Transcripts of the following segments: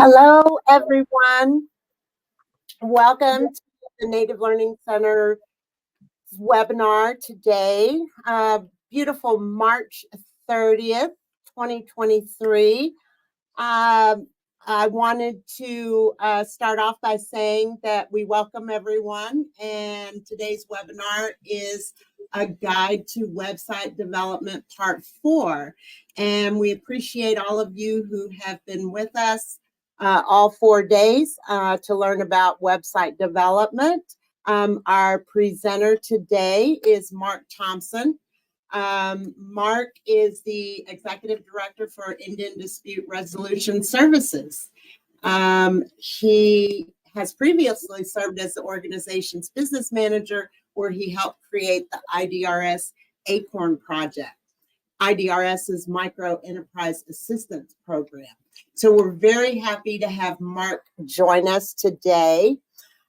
Hello, everyone. Welcome to the Native Learning Center webinar today. Beautiful March 30th, 2023. I wanted to start off by saying that we welcome everyone, and today's webinar is a guide to website development part 4. And we appreciate all of you who have been with us all 4 days to learn about website development. Our presenter today is Mark Thompson. Mark is the Executive Director for Indian Dispute Resolution Services. He has previously served as the organization's business manager, where he helped create the IDRS ACORN project. IDRS is Micro Enterprise Assistance Program. So we're very happy to have Mark join us today.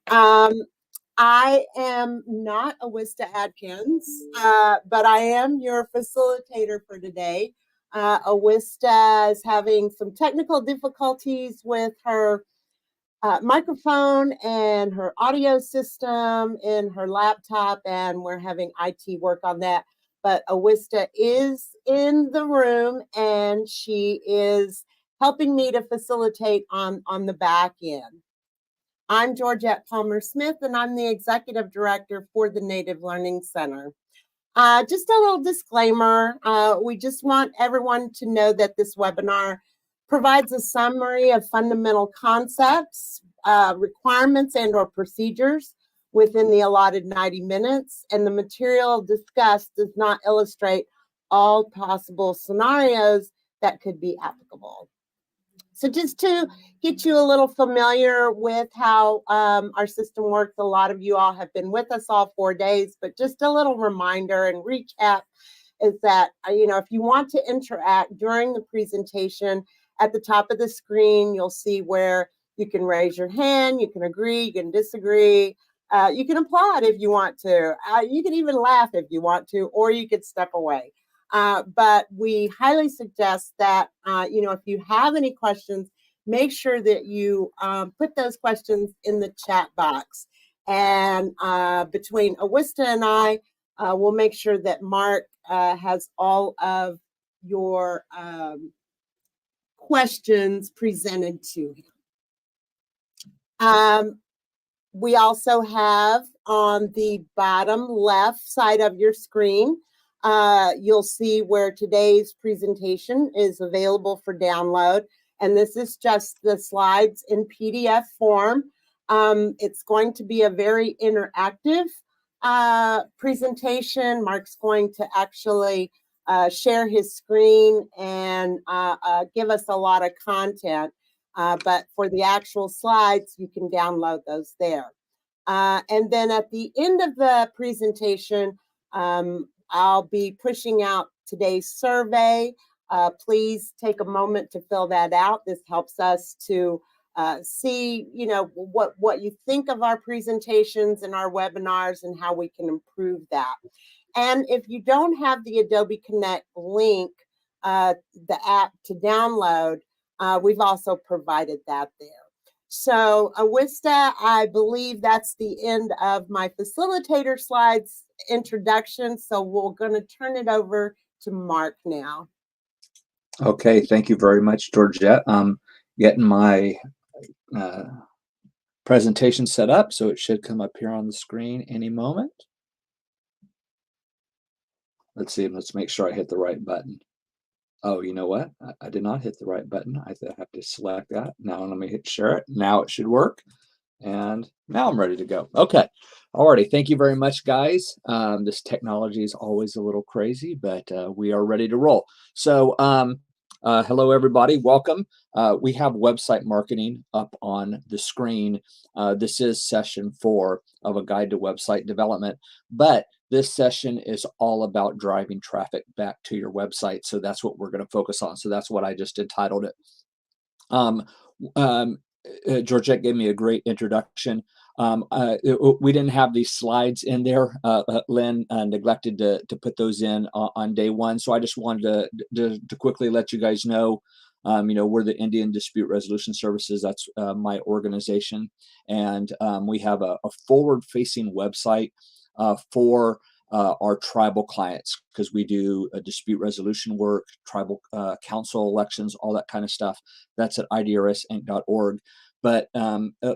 I am not Awista Adkins, but I am your facilitator for today. Awista is having some technical difficulties with her microphone and her audio system in her laptop, and we're having IT work on that. But Awista is in the room, and she is helping me to facilitate on the back end. I'm Georgette Palmer-Smith, and I'm the Executive Director for the Native Learning Center. Just a little disclaimer, we just want everyone to know that this webinar provides a summary of fundamental concepts, requirements, and/or procedures within the allotted 90 minutes, and the material discussed does not illustrate all possible scenarios that could be applicable. So just to get you a little familiar with how our system works, a lot of you all have been with us all 4 days, but just a little reminder and recap is that, if you want to interact during the presentation, at the top of the screen, you'll see where you can raise your hand, you can agree, you can disagree, you can applaud if you want to, you can even laugh if you want to, or you could step away. But we highly suggest that, if you have any questions, make sure that you put those questions in the chat box. And between Awista and I, we'll make sure that Mark has all of your questions presented to him. We also have on the bottom left side of your screen, you'll see where today's presentation is available for download. And this is just the slides in PDF form. It's going to be a very interactive presentation. Mark's going to actually share his screen and give us a lot of content. But for the actual slides, you can download those there. And then at the end of the presentation, I'll be pushing out today's survey. Please take a moment to fill that out. This helps us to see, what you think of our presentations and our webinars and how we can improve that. And if you don't have the Adobe Connect link, the app to download, we've also provided that there. So Awista, I believe that's the end of my facilitator slides introduction. So we're going to turn it over to Mark now. Okay, thank you very much, Georgette. I'm getting my presentation set up, so it should come up here on the screen any moment. Let's see, let's make sure I hit the right button. Oh, you know what? I did not hit the right button. I have to select that. Now let me hit share it. Now it should work. And now I'm ready to go. Okay. Alrighty. Thank you very much, guys. This technology is always a little crazy, but we are ready to roll. So hello, everybody. Welcome. We have website marketing up on the screen. This is session 4 of a guide to website development, but this session is all about driving traffic back to your website. So that's what we're going to focus on. So that's what I just entitled it. Georgette gave me a great introduction. We didn't have these slides in there. Lynn neglected to put those in on day 1. So I just wanted to quickly let you guys know We're the Indian Dispute Resolution Services. That's my organization. And we have a forward-facing website for our tribal clients, because we do dispute resolution work, tribal council elections, all that kind of stuff. That's at idrsinc.org. But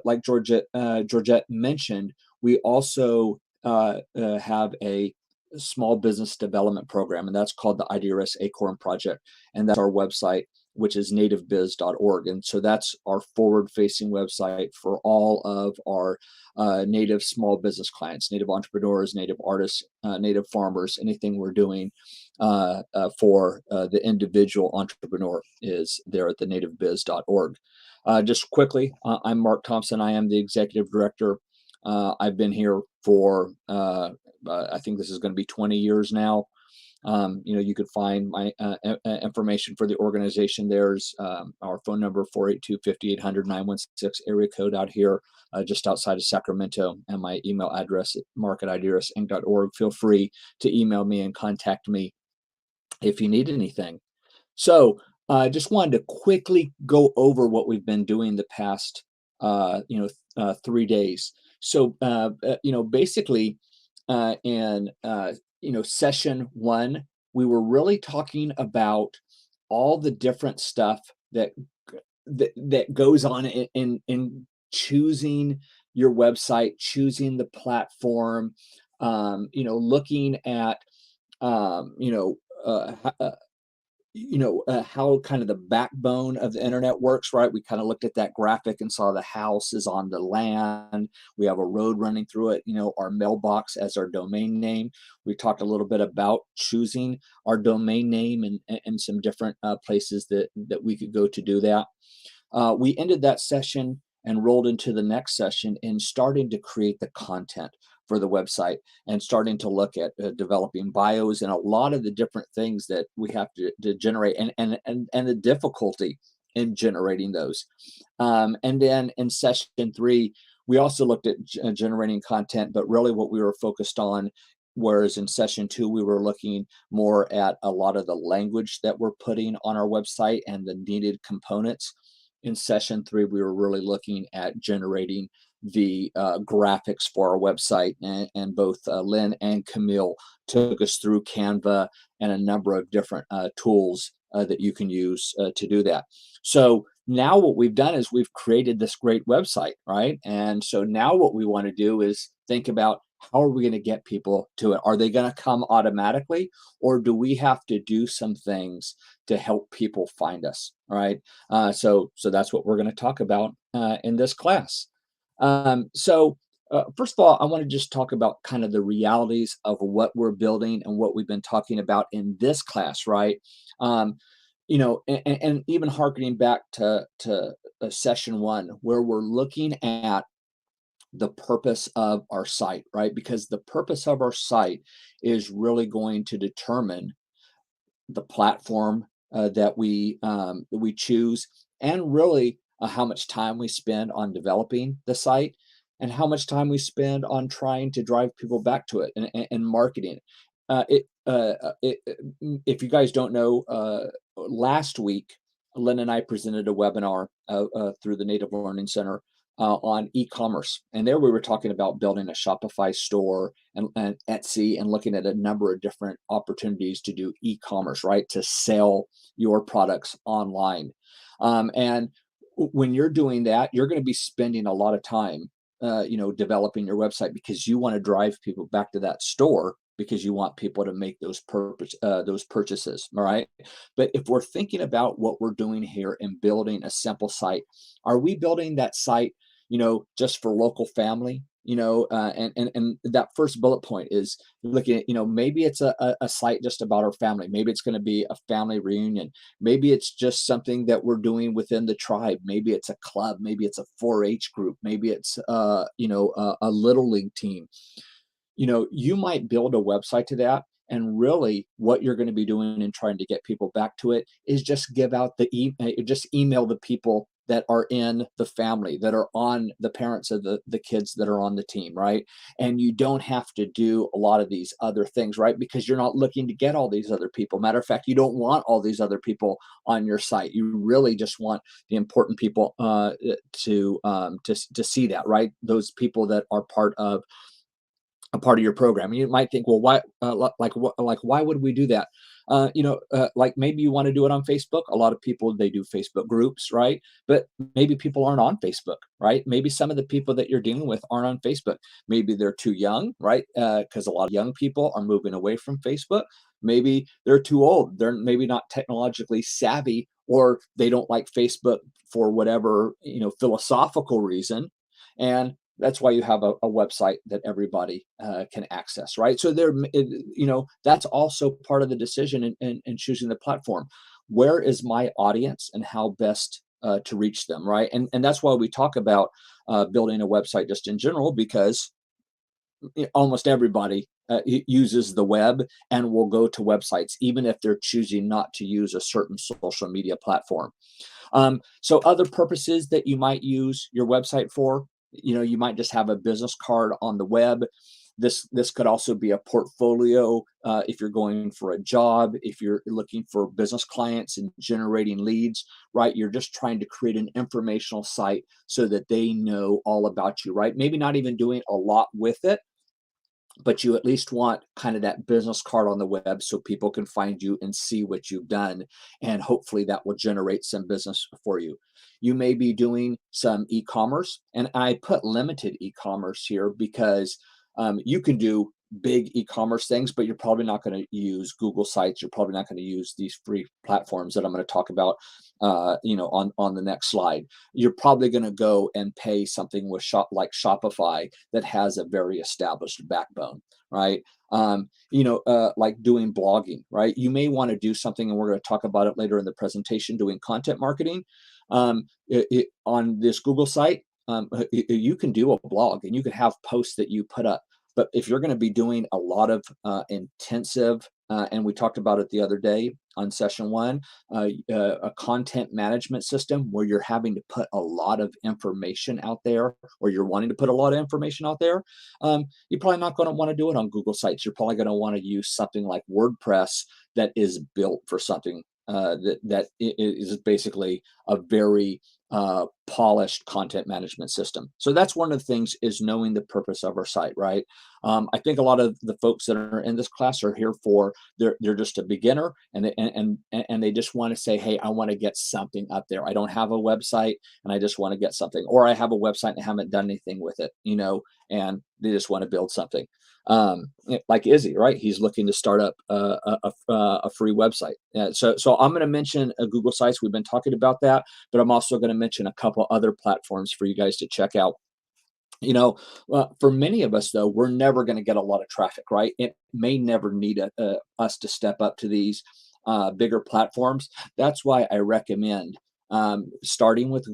like Georgette mentioned, we also have a small business development program, and that's called the IDRS Acorn Project. And that's our website, which is nativebiz.org. And so that's our forward-facing website for all of our native small business clients, native entrepreneurs, native artists, native farmers. Anything we're doing for the individual entrepreneur is there at the nativebiz.org. Just quickly, I'm Mark Thompson. I am the executive director. I've been here for, I think this is going to be 20 years now. You could find my information for the organization. There's our phone number, 482-5800-916, area code out here just outside of Sacramento, and my email address at mark@idrsinc.org. Feel free to email me and contact me if you need anything. So I just wanted to quickly go over what we've been doing the past 3 days. So basically in session 1, we were really talking about all the different stuff that goes on in choosing your website, choosing the platform, looking at how kind of the backbone of the internet works, right? We kind of looked at that graphic and saw the house is on the land. We have a road running through it, our mailbox as our domain name. We talked a little bit about choosing our domain name and some different places that we could go to do that. We ended that session and rolled into the next session in starting to create the content for the website and starting to look at developing bios and a lot of the different things that we have to generate and the difficulty in generating those. And then in session 3, we also looked at generating content, but really what we were focused on, whereas in session 2, we were looking more at a lot of the language that we're putting on our website and the needed components. In session 3, we were really looking at generating the graphics for our website, and both Lynn and Camille took us through Canva and a number of different tools that you can use to do that. So now what we've done is we've created this great website, right? And so now what we want to do is think about, how are we going to get people to it? Are they going to come automatically, or do we have to do some things to help people find us? All right. So that's what we're going to talk about in this class. First of all, I want to just talk about kind of the realities of what we're building and what we've been talking about in this class, right? And even hearkening back to session 1, where we're looking at the purpose of our site, right? Because the purpose of our site is really going to determine the platform that we choose, and really how much time we spend on developing the site, and how much time we spend on trying to drive people back to it and marketing it. If you guys don't know, last week, Lynn and I presented a webinar through the Native Learning Center on e-commerce. And there we were talking about building a Shopify store and Etsy, and looking at a number of different opportunities to do e-commerce, right? To sell your products online. And when you're doing that, you're going to be spending a lot of time, developing your website, because you want to drive people back to that store, because you want people to make those purchases, all right? But if we're thinking about what we're doing here and building a simple site, are we building that site, just for local family? And that first bullet point is looking at, maybe it's a site just about our family. Maybe it's going to be a family reunion. Maybe it's just something that we're doing within the tribe. Maybe it's a club. Maybe it's a 4-H group. Maybe it's, a little league team. You might build a website to that, and really what you're going to be doing and trying to get people back to it is just give out just email the people that are in the family, that are on the parents of the kids that are on the team, right? And you don't have to do a lot of these other things, right? Because you're not looking to get all these other people. Matter of fact, you don't want all these other people on your site. You really just want the important people to see that, right? Those people that are part of a part of your program. You might think, well, why, why would we do that? Like maybe you want to do it on Facebook. A lot of people, they do Facebook groups, right? But maybe people aren't on Facebook, right? Maybe some of the people that you're dealing with aren't on Facebook. Maybe they're too young, right? Because a lot of young people are moving away from Facebook. Maybe they're too old. They're maybe not technologically savvy, or they don't like Facebook for whatever, philosophical reason. And that's why you have a website that everybody can access, right? So that's also part of the decision in choosing the platform. Where is my audience and how best to reach them, right? And that's why we talk about building a website just in general, because almost everybody uses the web and will go to websites, even if they're choosing not to use a certain social media platform. So other purposes that you might use your website for, you might just have a business card on the web. This could also be a portfolio if you're going for a job, if you're looking for business clients and generating leads, right? You're just trying to create an informational site so that they know all about you, right? Maybe not even doing a lot with it, but you at least want kind of that business card on the web so people can find you and see what you've done. And hopefully that will generate some business for you. You may be doing some e-commerce, and I put limited e-commerce here because you can do big e-commerce things, but you're probably not going to use Google Sites. You're probably not going to use these free platforms that I'm going to talk about, on the next slide. You're probably going to go and pay something with like Shopify that has a very established backbone, right? Like doing blogging, right? You may want to do something, and we're going to talk about it later in the presentation, doing content marketing. On this Google site, you can do a blog and you can have posts that you put up. But if you're going to be doing a lot of intensive, and we talked about it the other day on session 1, a content management system where you're having to put a lot of information out there, or you're wanting to put a lot of information out there, you're probably not going to want to do it on Google Sites. You're probably going to want to use something like WordPress that is built for something that is basically a very polished content management system. So that's one of the things, is knowing the purpose of our site, right? I think a lot of the folks that are in this class are here for, they're just a beginner, and they just want to say, hey, I want to get something up there. I don't have a website and I just want to get something, or I have a website and I haven't done anything with it, and they just want to build something. Like Izzy, right? He's looking to start up a free website. So I'm going to mention Google Sites. We've been talking about that, but I'm also going to mention a couple other platforms for you guys to check out. For many of us, though, we're never going to get a lot of traffic, right? It may never need us to step up to these bigger platforms. That's why I recommend starting with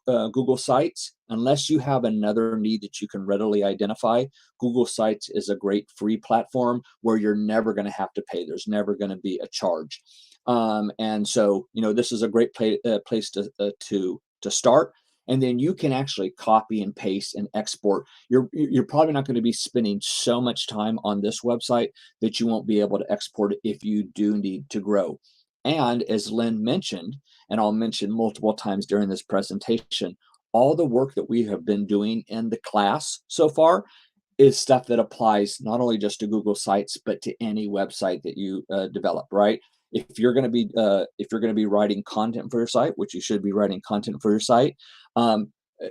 Google Sites. Unless you have another need that you can readily identify, Google Sites is a great free platform where you're never going to have to pay. There's never going to be a charge. And so, this is a great place to start. And then you can actually copy and paste and export. You're probably not going to be spending so much time on this website that you won't be able to export it if you do need to grow. And as Lynn mentioned, and I'll mention multiple times during this presentation, all the work that we have been doing in the class so far is stuff that applies not only just to Google Sites, but to any website that you develop, right? If you're going to be writing content for your site, which you should be writing content for your site,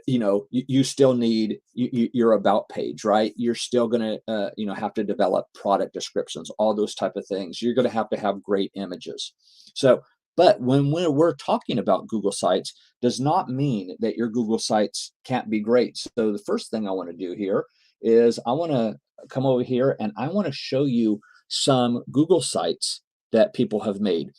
you still need your about page, right? You're still going to have to develop product descriptions, all those type of things. You're going to have great images. So, but when we're talking about Google Sites, does not mean that your Google Sites can't be great. So the first thing I want to do here is I want to come over here and I want to show you some Google Sites that people have made.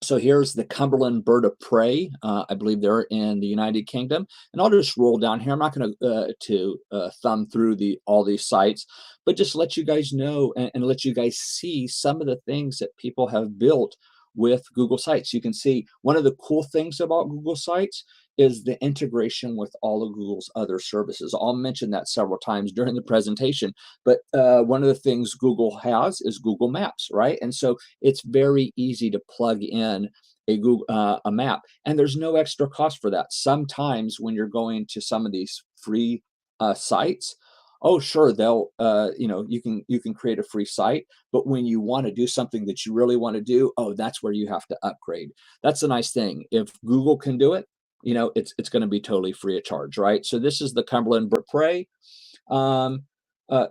So here's the Cumberland Bird of Prey. I believe they're in the United Kingdom. And I'll just roll down here. I'm not going to thumb through all these sites, but just let you guys know and let you guys see some of the things that people have built with Google Sites. You can see one of the cool things about Google Sites is the integration with all of Google's other services. I'll mention that several times during the presentation, but one of the things Google has is Google Maps, right? And so it's very easy to plug in a map, and there's no extra cost for that. Sometimes when you're going to some of these free sites, oh sure, they'll you can create a free site, but when you want to do something that you really want to do, oh, that's where you have to upgrade. That's a nice thing. If Google can do it, it's going to be totally free of charge, right? So this is the Cumberland Prairie.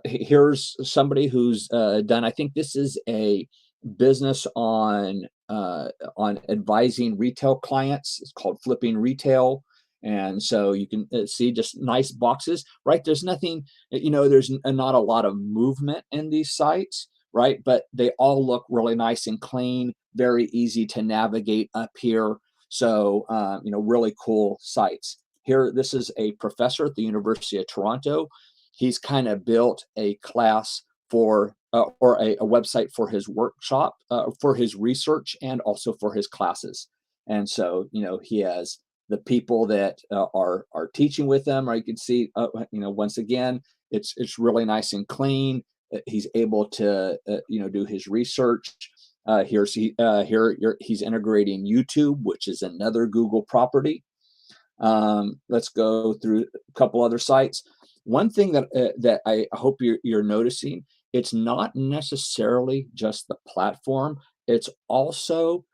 Here's somebody who's done, I think this is a business on advising retail clients. It's called Flipping Retail. And so you can see just nice boxes, right? There's nothing, there's not a lot of movement in these sites, right? But they all look really nice and clean, very easy to navigate up here. So, really cool sites. Here, this is a professor at the University of Toronto. He's kind of built a class for or a website for his workshop, for his research, and also for his classes. And so, he has the people that are teaching with them, or you can see, once again, it's really nice and clean. He's able to, do his research. He's integrating YouTube, which is another Google property. Let's go through a couple other sites. One thing that I hope you're noticing, it's not necessarily just the platform, it's also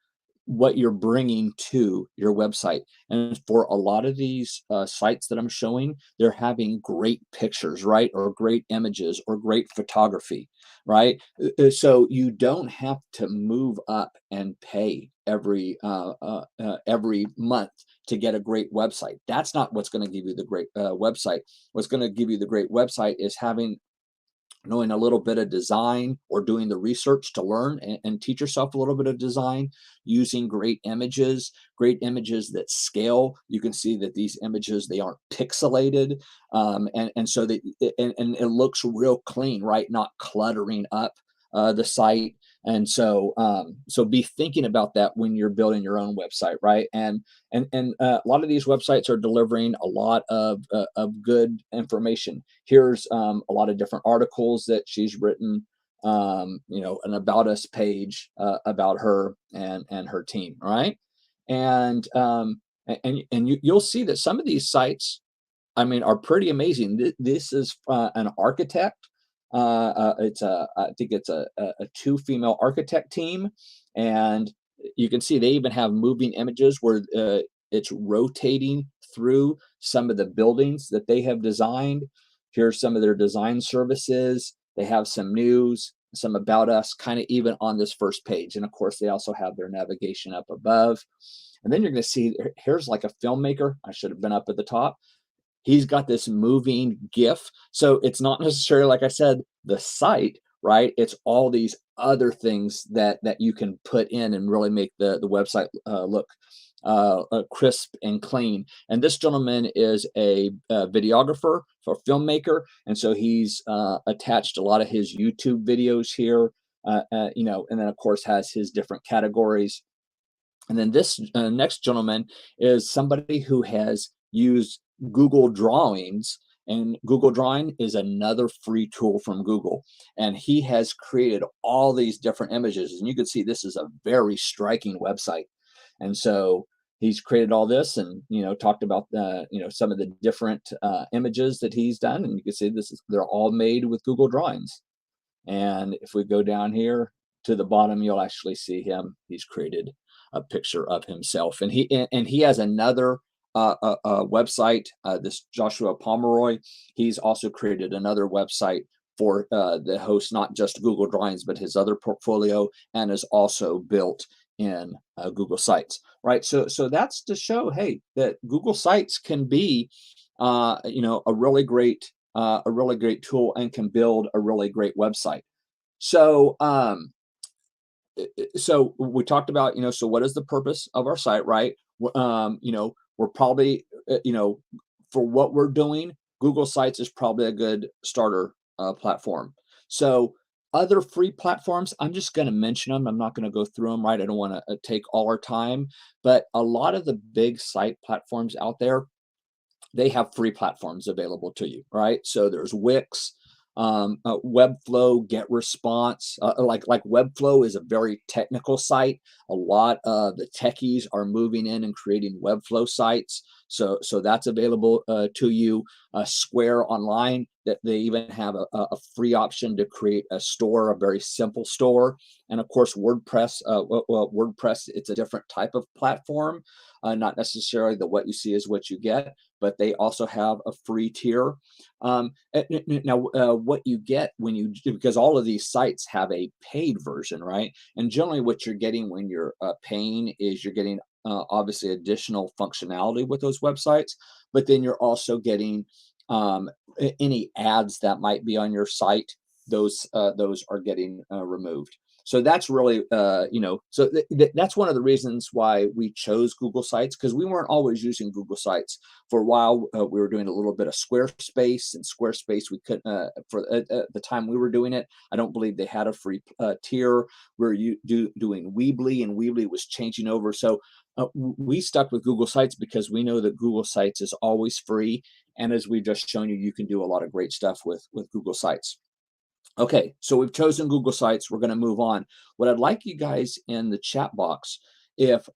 what you're bringing to your website. And for a lot of these sites that I'm showing, they're having great pictures, right? Or great images or great photography, right? So you don't have to move up and pay every month to get a great website. That's not what's going to give you the great website. What's going to give you the great website is knowing a little bit of design, or doing the research to learn and teach yourself a little bit of design, using great images that scale. You can see that these images, they aren't pixelated, and so it looks real clean, right? Not cluttering up the site. And so be thinking about that when you're building your own website, right? And a lot of these websites are delivering a lot of good information. Here's a lot of different articles that she's written, an about us page about her and her team, right? And you'll see that some of these sites, are pretty amazing. This is an architect. I think it's a 2 female architect team, and you can see they even have moving images where it's rotating through some of the buildings that they have designed. Here's some of their design services. They have some news, some about us, kind of even on this first page. And of course, they also have their navigation up above. And then you're going to see here's like a filmmaker. I should have been up at the top. He's got this moving GIF. So it's not necessarily, like I said, the site, right? It's all these other things that you can put in and really make the website look crisp and clean. And this gentleman is a videographer, or filmmaker, and so he's attached a lot of his YouTube videos here, and then of course has his different categories. And then this next gentleman is somebody who has used Google Drawings, and Google Drawing is another free tool from Google. And he has created all these different images, and you can see this is a very striking website. And so he's created all this, and talked about some of the different images that he's done, and you can see they're all made with Google Drawings. And if we go down here to the bottom, you'll actually see he's created a picture of himself, and he has another website, this Joshua Pomeroy. He's also created another website for the host, not just Google Drawings, but his other portfolio, and is also built in Google Sites, right? So that's to show, hey, that Google Sites can be, a really great tool, and can build a really great website. So we talked about, so what is the purpose of our site, right? We're probably, for what we're doing, Google Sites is probably a good starter platform. So other free platforms, I'm just going to mention them. I'm not going to go through them, right? I don't want to take all our time, but a lot of the big site platforms out there, they have free platforms available to you, right? So there's Wix, Webflow, GetResponse. Like Webflow is a very technical site. A lot of the techies are moving in and creating Webflow sites. So that's available to you. Square Online, that they even have a free option to create a store, a very simple store. And of course, WordPress. WordPress, it's a different type of platform. Not necessarily the what you see is what you get, but they also have a free tier. Now, what you get when you do, because all of these sites have a paid version, right? And generally, what you're getting when you're paying is you're getting obviously additional functionality with those websites, but then you're also getting any ads that might be on your site. Those are getting removed. So that's really, so that's one of the reasons why we chose Google Sites, because we weren't always using Google Sites. For a while, we were doing a little bit of Squarespace, and Squarespace, we couldn't, for the time we were doing it, I don't believe they had a free tier. We're doing Weebly, and Weebly was changing over. So we stuck with Google Sites because we know that Google Sites is always free. And as we've just shown you, you can do a lot of great stuff with Google Sites. Okay, so we've chosen Google Sites. We're going to move on. What I'd like you guys in the chat box, if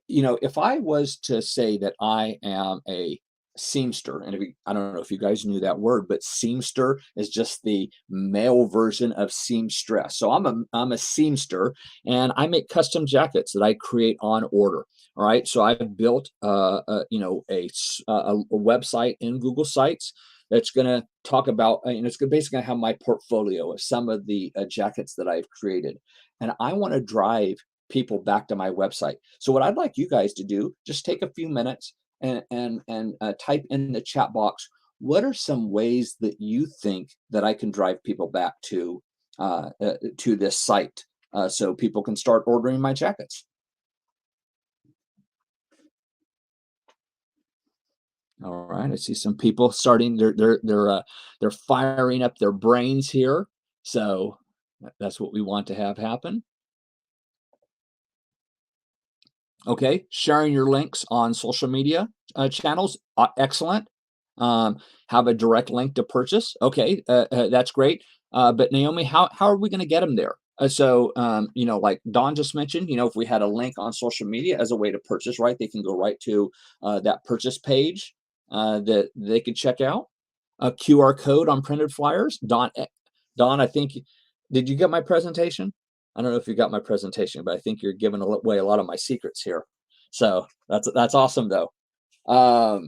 if I was to say that I am a seamster, and I don't know if you guys knew that word, but seamster is just the male version of seamstress. So I'm a seamster, and I make custom jackets that I create on order. All right, so I've built a website in Google Sites that's going to talk about, it's basically going to have my portfolio of some of the jackets that I've created. And I want to drive people back to my website. So what I'd like you guys to do, just take a few minutes and type in the chat box, what are some ways that you think that I can drive people back to this site so people can start ordering my jackets? All right, I see some people starting. They're firing up their brains here. So that's what we want to have happen. Okay, sharing your links on social media channels, excellent. Have a direct link to purchase. Okay, that's great. But Naomi, how are we going to get them there? Like Don just mentioned, if we had a link on social media as a way to purchase, right, they can go right to that purchase page that they could check out. A QR code on printed flyers. Don, I think, did you get my presentation? I don't know if you got my presentation, but I think you're giving away a lot of my secrets here. So that's awesome, though. Yeah,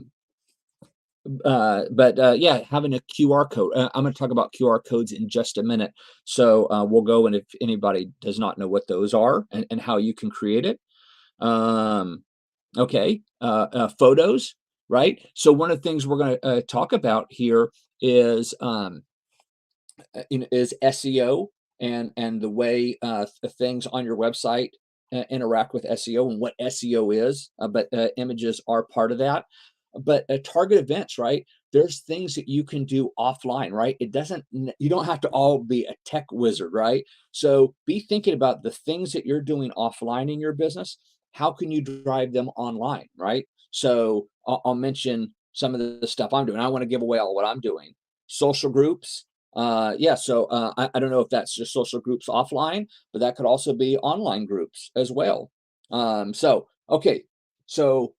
having a QR code. I'm going to talk about QR codes in just a minute. So we'll go, and if anybody does not know what those are and how you can create it. Okay, photos, right? So one of the things we're going to talk about here is is SEO and the way things on your website interact with SEO and what SEO is. But images are part of that. But target events, right? There's things that you can do offline, right? You don't have to all be a tech wizard, right? So be thinking about the things that you're doing offline in your business. How can you drive them online, right? So I'll mention some of the stuff I'm doing. I want to give away all what I'm doing. Social groups. So I don't know if that's just social groups offline, but that could also be online groups as well. Okay. So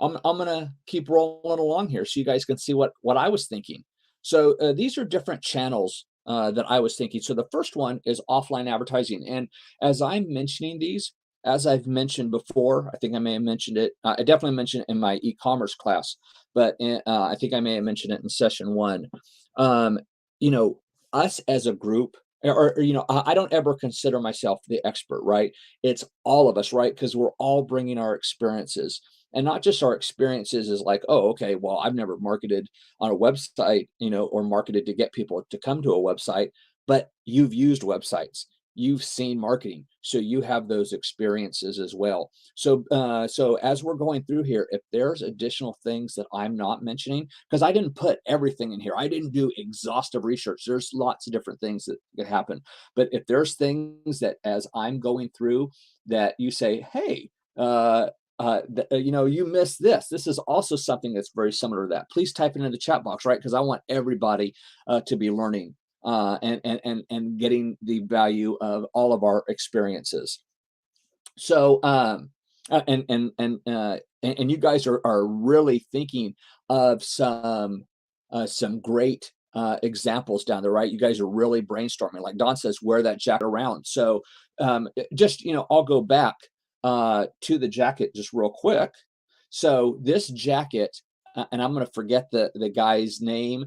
I'm gonna keep rolling along here so you guys can see what I was thinking. So these are different channels that I was thinking. So the first one is offline advertising, and as I'm mentioning these, as I've mentioned before, I think I may have mentioned it. I definitely mentioned it in my e-commerce class, but I think I may have mentioned it in session 1. Us as a group, I don't ever consider myself the expert, right? It's all of us, right? Because we're all bringing our experiences. And not just our experiences is like, oh, okay, well, I've never marketed on a website, or marketed to get people to come to a website, but you've used websites. you've seen marketing, so you have those experiences as well. So as we're going through here, if there's additional things that I'm not mentioning, because I didn't put everything in here, I didn't do exhaustive research. There's lots of different things that could happen. But if there's things that as I'm going through that you say, hey, you missed this. This is also something that's very similar to that. Please type it in the chat box, right? Because I want everybody to be learning and getting the value of all of our experiences. So and you guys are really thinking of some great examples down there, right? You guys are really brainstorming. Like Don says, wear that jacket around. So just I'll go back to the jacket just real quick. So this jacket, and I'm going to forget the guy's name.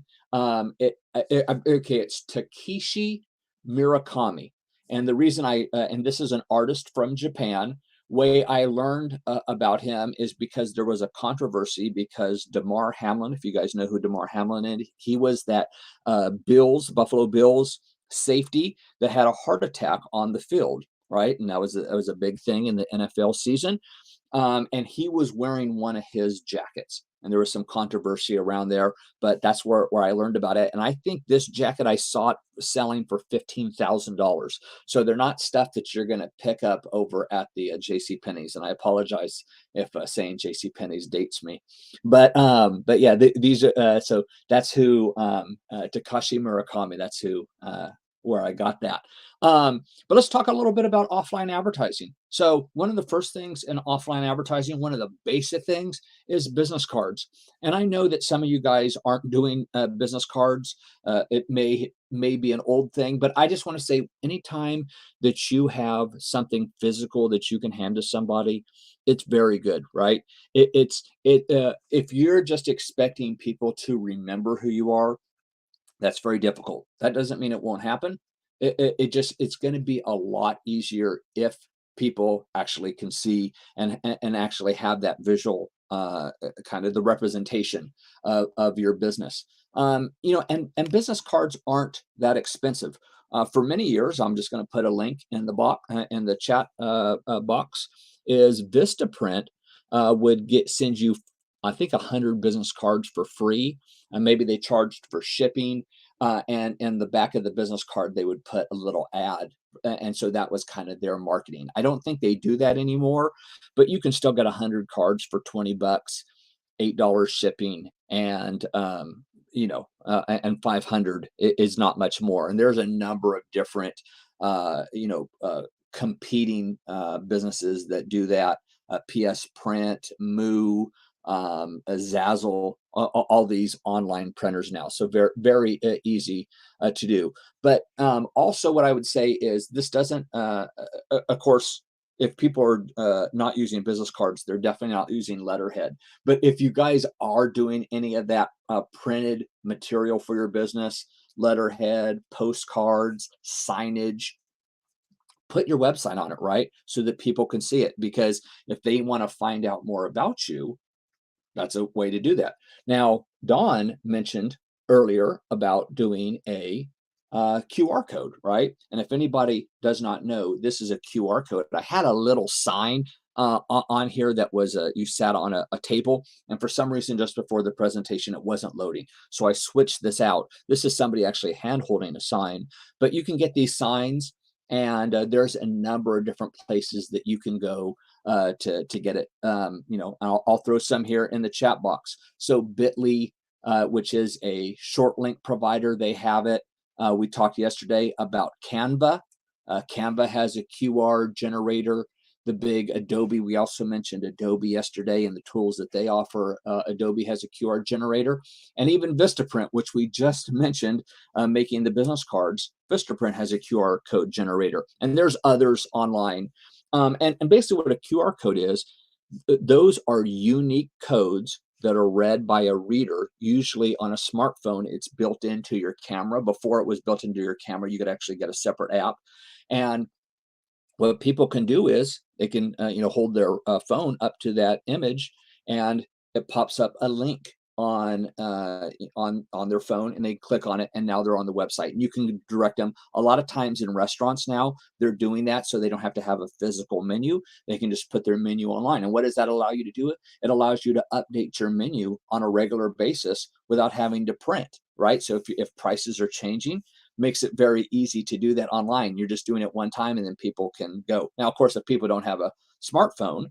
It's Takeshi Murakami. And the reason and this is an artist from Japan. Way I learned about him is because there was a controversy because Damar Hamlin, if you guys know who Damar Hamlin is, he was that Buffalo Bills safety that had a heart attack on the field, right? And that was a big thing in the NFL season. And he was wearing one of his jackets. And there was some controversy around there, but that's where I learned about it. And I think this jacket I saw it selling for $15,000. So they're not stuff that you're going to pick up over at the J.C. Penney's. And I apologize if saying J.C. Penney's dates me, but yeah, these are so that's who Takashi Murakami. That's who where I got that. But let's talk a little bit about offline advertising. So one of the first things in offline advertising, one of the basic things is business cards. And I know that some of you guys aren't doing business cards. It may be an old thing, but I just want to say anytime that you have something physical that you can hand to somebody, it's very good, right? If you're just expecting people to remember who you are, that's very difficult. That doesn't mean it won't happen. It's going to be a lot easier if people actually can see and actually have that visual kind of the representation of your business. And business cards aren't that expensive. For many years, I'm just going to put a link in the box in the chat box. Is Vistaprint would send you, I think, 100 business cards for free, and maybe they charged for shipping. And in the back of the business card, they would put a little ad. And so that was kind of their marketing. I don't think they do that anymore, but you can still get 100 cards for $20, $8 shipping, and and 500 is not much more. And there's a number of different, competing businesses that do that. PS Print, Moo, Zazzle, all these online printers now. So very, very easy to do. But also what I would say is this doesn't, of course, if people are not using business cards, they're definitely not using letterhead. But if you guys are doing any of that printed material for your business, letterhead, postcards, signage, put your website on it, right? So that people can see it. Because if they want to find out more about you, that's a way to do that. Now, Dawn mentioned earlier about doing a QR code, right? And if anybody does not know, this is a QR code. I had a little sign on here that was you sat on a table, and for some reason, just before the presentation, it wasn't loading. So I switched this out. This is somebody actually hand holding a sign, but you can get these signs, and there's a number of different places that you can go to get it. I'll throw some here in the chat box. So Bitly, which is a short link provider, they have it. We talked yesterday about Canva. Canva has a QR generator. The big Adobe, we also mentioned Adobe yesterday and the tools that they offer. Adobe has a QR generator. And even Vistaprint, which we just mentioned, making the business cards, Vistaprint has a QR code generator. And there's others online. And basically what a QR code is, those are unique codes that are read by a reader, usually on a smartphone. It's built into your camera. Before it was built into your camera, you could actually get a separate app. And what people can do is they can hold their phone up to that image, and it pops up a link on their phone, and they click on it, and now they're on the website. And you can direct them. A lot of times in restaurants now, they're doing that so they don't have to have a physical menu. They can just put their menu online. And what does that allow you to do? It allows you to update your menu on a regular basis without having to print, right? So if prices are changing, makes it very easy to do that online. You're just doing it one time, and then people can go. Now, of course, if people don't have a smartphone,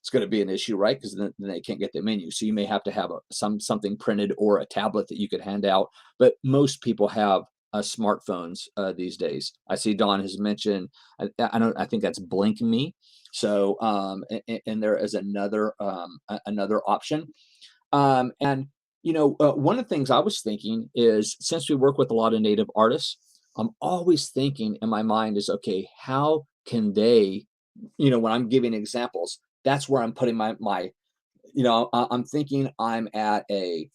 it's going to be an issue, right? Because then they can't get the menu. So you may have to have something printed or a tablet that you could hand out. But most people have smartphones these days. I see Dawn has mentioned. I think that's Blink Me. So and there is another option. And one of the things I was thinking is, since we work with a lot of Native artists, I'm always thinking in my mind is, okay, how can they, when I'm giving examples, that's where I'm putting I'm thinking I'm at a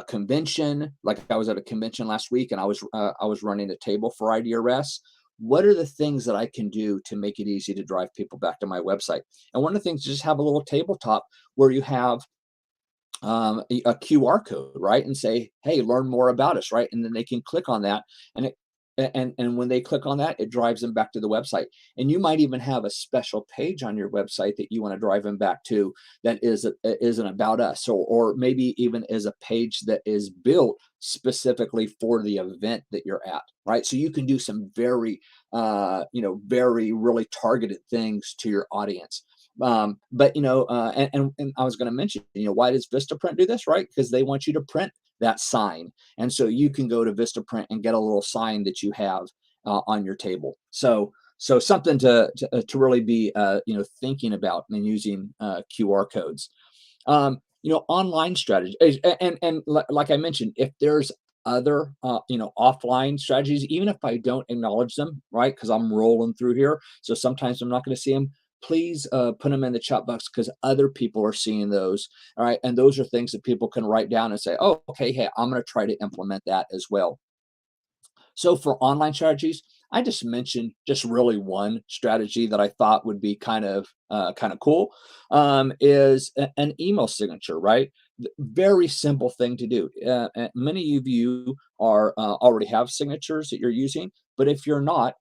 convention. Like I was at a convention last week, and I was running a table for Idea Rest. What are the things that I can do to make it easy to drive people back to my website? And one of the things is just have a little tabletop where you have a QR code, right? And say, hey, learn more about us, right? And then they can click on that, and when they click on that, it drives them back to the website. And you might even have a special page on your website that you want to drive them back to that isn't about us, or maybe even is a page that is built specifically for the event that you're at, right? So you can do some very, very really targeted things to your audience. But and I was going to mention, why does Vistaprint do this, right? Because they want you to print that sign, and so you can go to Vistaprint and get a little sign that you have on your table. So something to really be thinking about and using QR codes. Online strategy, and like I mentioned, if there's other offline strategies, even if I don't acknowledge them, right? Because I'm rolling through here, so sometimes I'm not going to see them. Please put them in the chat box, because other people are seeing those. All right. And those are things that people can write down and say, oh, okay, hey, I'm going to try to implement that as well. So for online strategies, I just mentioned just really one strategy that I thought would be kind of cool, is an email signature, right? Very simple thing to do. Many of you are already have signatures that you're using, but if you're not,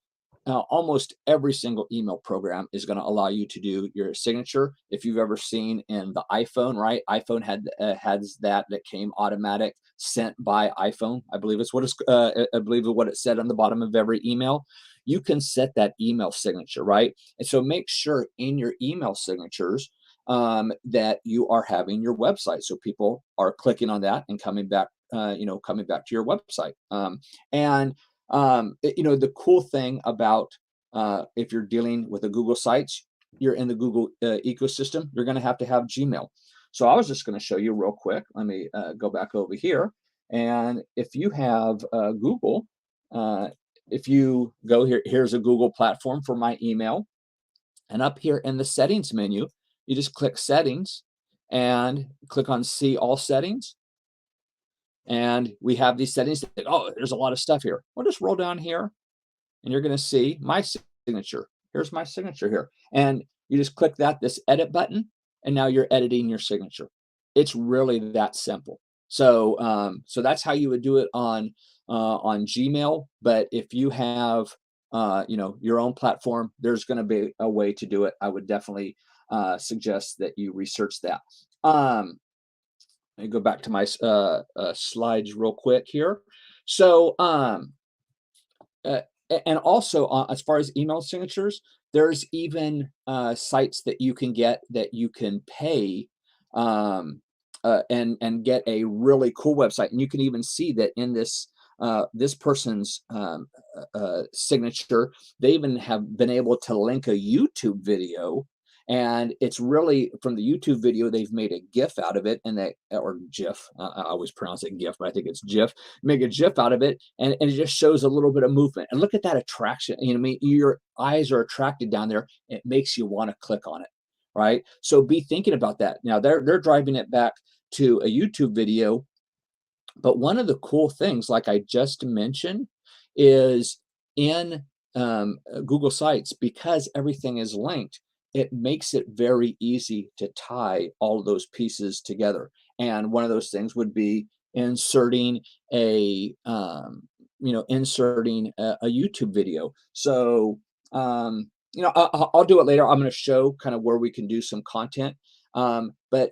almost every single email program is going to allow you to do your signature. If you've ever seen in the iPhone, right? iPhone has that came automatic, sent by iPhone. I believe it's what it said on the bottom of every email. You can set that email signature, right? And so make sure in your email signatures that you are having your website, so people are clicking on that and coming back to your website. The cool thing about if you're dealing with a Google Sites, you're in the Google ecosystem, you're going to have Gmail. So I was just going to show you real quick. Let me go back over here. And if you have Google, if you go here, here's a Google platform for my email. And up here in the settings menu, you just click settings and click on see all settings. And we have these settings. Oh, there's a lot of stuff here. We'll just roll down here, and you're going to see my signature. Here's my signature here. And you just click this edit button, and now you're editing your signature. It's really that simple. So that's how you would do it on Gmail. But if you have your own platform, there's going to be a way to do it. I would definitely suggest that you research that. Let me go back to my slides real quick here. So, and also as far as email signatures, there's even sites that you can get that you can pay and get a really cool website. And you can even see that in this person's signature, they even have been able to link a YouTube video. And it's really from the YouTube video, they've made a GIF out of it, or GIF. I always pronounce it GIF, but I think it's GIF. Make a GIF out of it, and it just shows a little bit of movement. And look at that attraction. Your eyes are attracted down there. It makes you want to click on it, right? So be thinking about that. Now they're driving it back to a YouTube video, but one of the cool things, like I just mentioned, is in Google Sites, because everything is linked, it makes it very easy to tie all of those pieces together. And one of those things would be inserting inserting a YouTube video. So, I'll do it later. I'm going to show kind of where we can do some content. But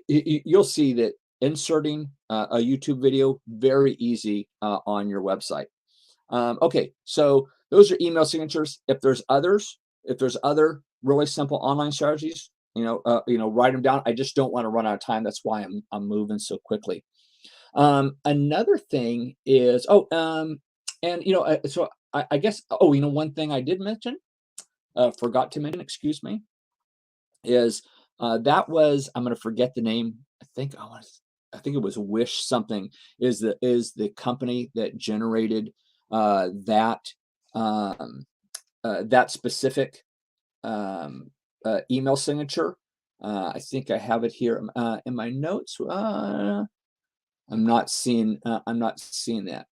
you'll see that inserting a YouTube video, very easy on your website. Okay, so those are email signatures. If there's other really simple online strategies, write them down. I just don't want to run out of time. That's why I'm moving so quickly. Another thing is, so I guess, one thing I did mention, forgot to mention, excuse me, is that was, I'm going to forget the name. I think it was Wish something is the company that generated that that specific email signature. I think I have it here in my notes. I'm not seeing that.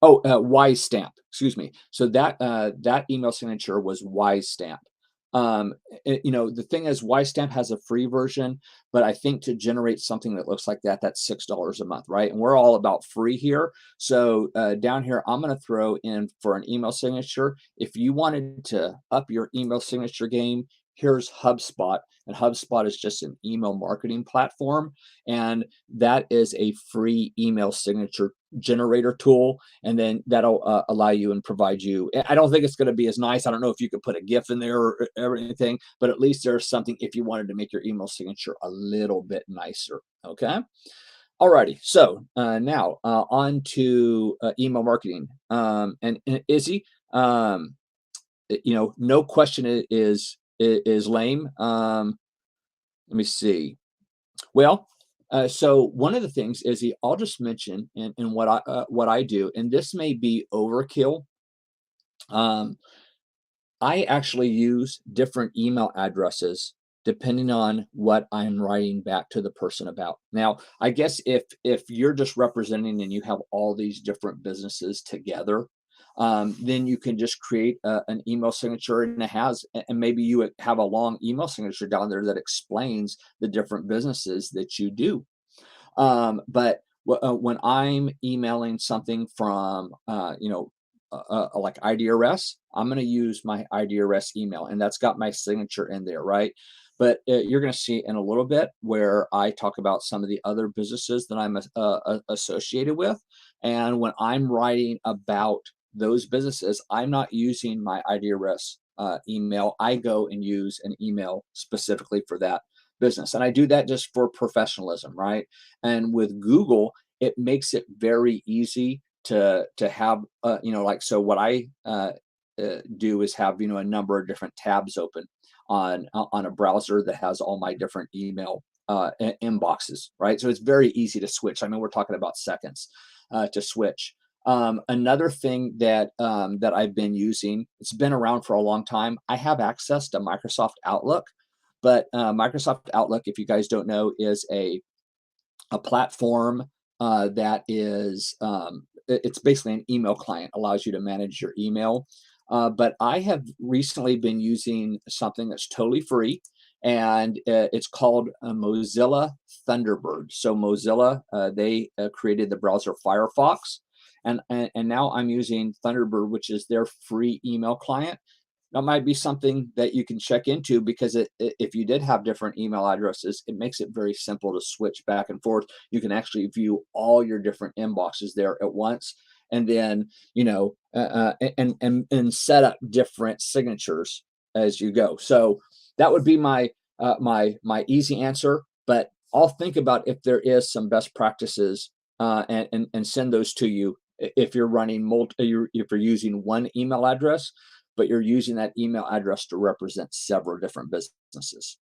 Wise Stamp, excuse me. So that email signature was Wise Stamp. The thing is, Wise Stamp has a free version, but I think to generate something that looks like that, that's $6 a month, right? And we're all about free here. So down here, I'm going to throw in for an email signature. If you wanted to up your email signature game, here's HubSpot. And HubSpot is just an email marketing platform. And that is a free email signature generator tool. And then that'll allow you and provide you. I don't think it's going to be as nice. I don't know if you could put a GIF in there or anything, but at least there's something if you wanted to make your email signature a little bit nicer. Okay. Alrighty. So now on to email marketing. And Izzy, no question is lame. Let me see. Well, so one of the things is I'll just mention in what I do, and this may be overkill. I actually use different email addresses depending on what I'm writing back to the person about. Now, I guess if you're just representing and you have all these different businesses together, then you can just create an email signature and maybe you have a long email signature down there that explains the different businesses that you do. But when I'm emailing something from, like IDRS, I'm going to use my IDRS email, and that's got my signature in there, right? But you're going to see in a little bit where I talk about some of the other businesses that I'm associated with. And when I'm writing about those businesses, I'm not using my IDRS email. I go and use an email specifically for that business. And I do that just for professionalism, right? And with Google, it makes it very easy to have, so what I do is have, a number of different tabs open on a browser that has all my different email inboxes, right? So it's very easy to switch. I mean, we're talking about seconds to switch. Another thing that I've been using, it's been around for a long time. I have access to Microsoft Outlook, but Microsoft Outlook, if you guys don't know, is a platform that is it's basically an email client, allows you to manage your email. But I have recently been using something that's totally free, and it's called Mozilla Thunderbird. So Mozilla, they created the browser Firefox, and now I'm using Thunderbird, which is their free email client. That might be something that you can check into, because if you did have different email addresses, it makes it very simple to switch back and forth. You can actually view all your different inboxes there at once, and then and set up different signatures as you go. So that would be my easy answer. But I'll think about if there is some best practices and send those to you if you're running if you're using one email address, but you're using that email address to represent several different businesses.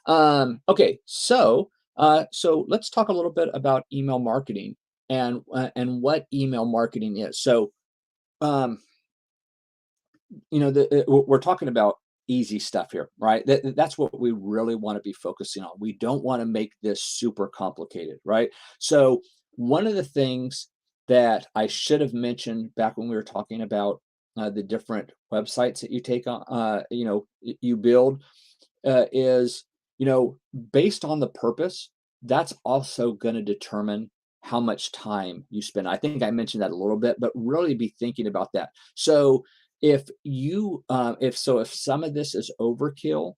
Okay, so let's talk a little bit about email marketing and what email marketing is. So, we're talking about easy stuff here, right? That's what we really want to be focusing on. We don't want to make this super complicated, right? So one of the things that I should have mentioned back when we were talking about the different websites that you take on, you build, is, based on the purpose, that's also going to determine how much time you spend. I think I mentioned that a little bit, but really be thinking about that. So if some of this is overkill,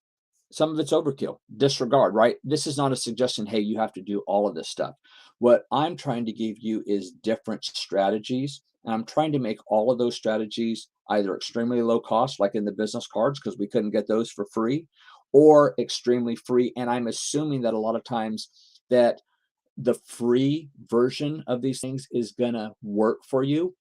some of it's overkill, disregard, right? This is not a suggestion, hey, you have to do all of this stuff. What I'm trying to give you is different strategies. And I'm trying to make all of those strategies either extremely low cost, like in the business cards, because we couldn't get those for free, or extremely free. And I'm assuming that a lot of times that the free version of these things is going to work for you,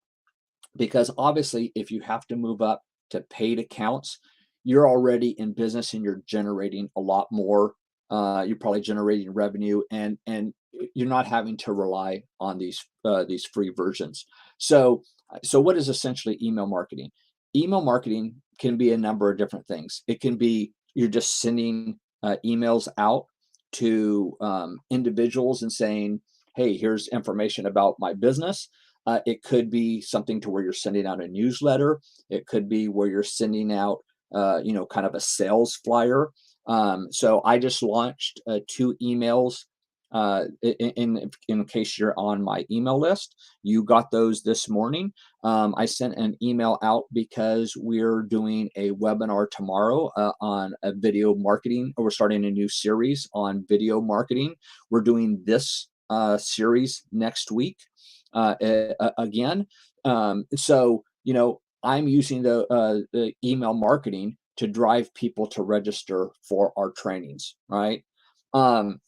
because obviously if you have to move up to paid accounts, you're already in business and you're generating a lot more. You're probably generating revenue, and you're not having to rely on these free versions. So what is essentially email marketing? Email marketing can be a number of different things. It can be you're just sending emails out to individuals and saying, hey, here's information about my business. It could be something to where you're sending out a newsletter. It could be where you're sending out, kind of a sales flyer. So I just launched 2 emails. In case you're on my email list, you got those this morning. I sent an email out because we're doing a webinar tomorrow on a video marketing. We're starting a new series on video marketing. We're doing this series next week again. So, I'm using the email marketing to drive people to register for our trainings, right? Um,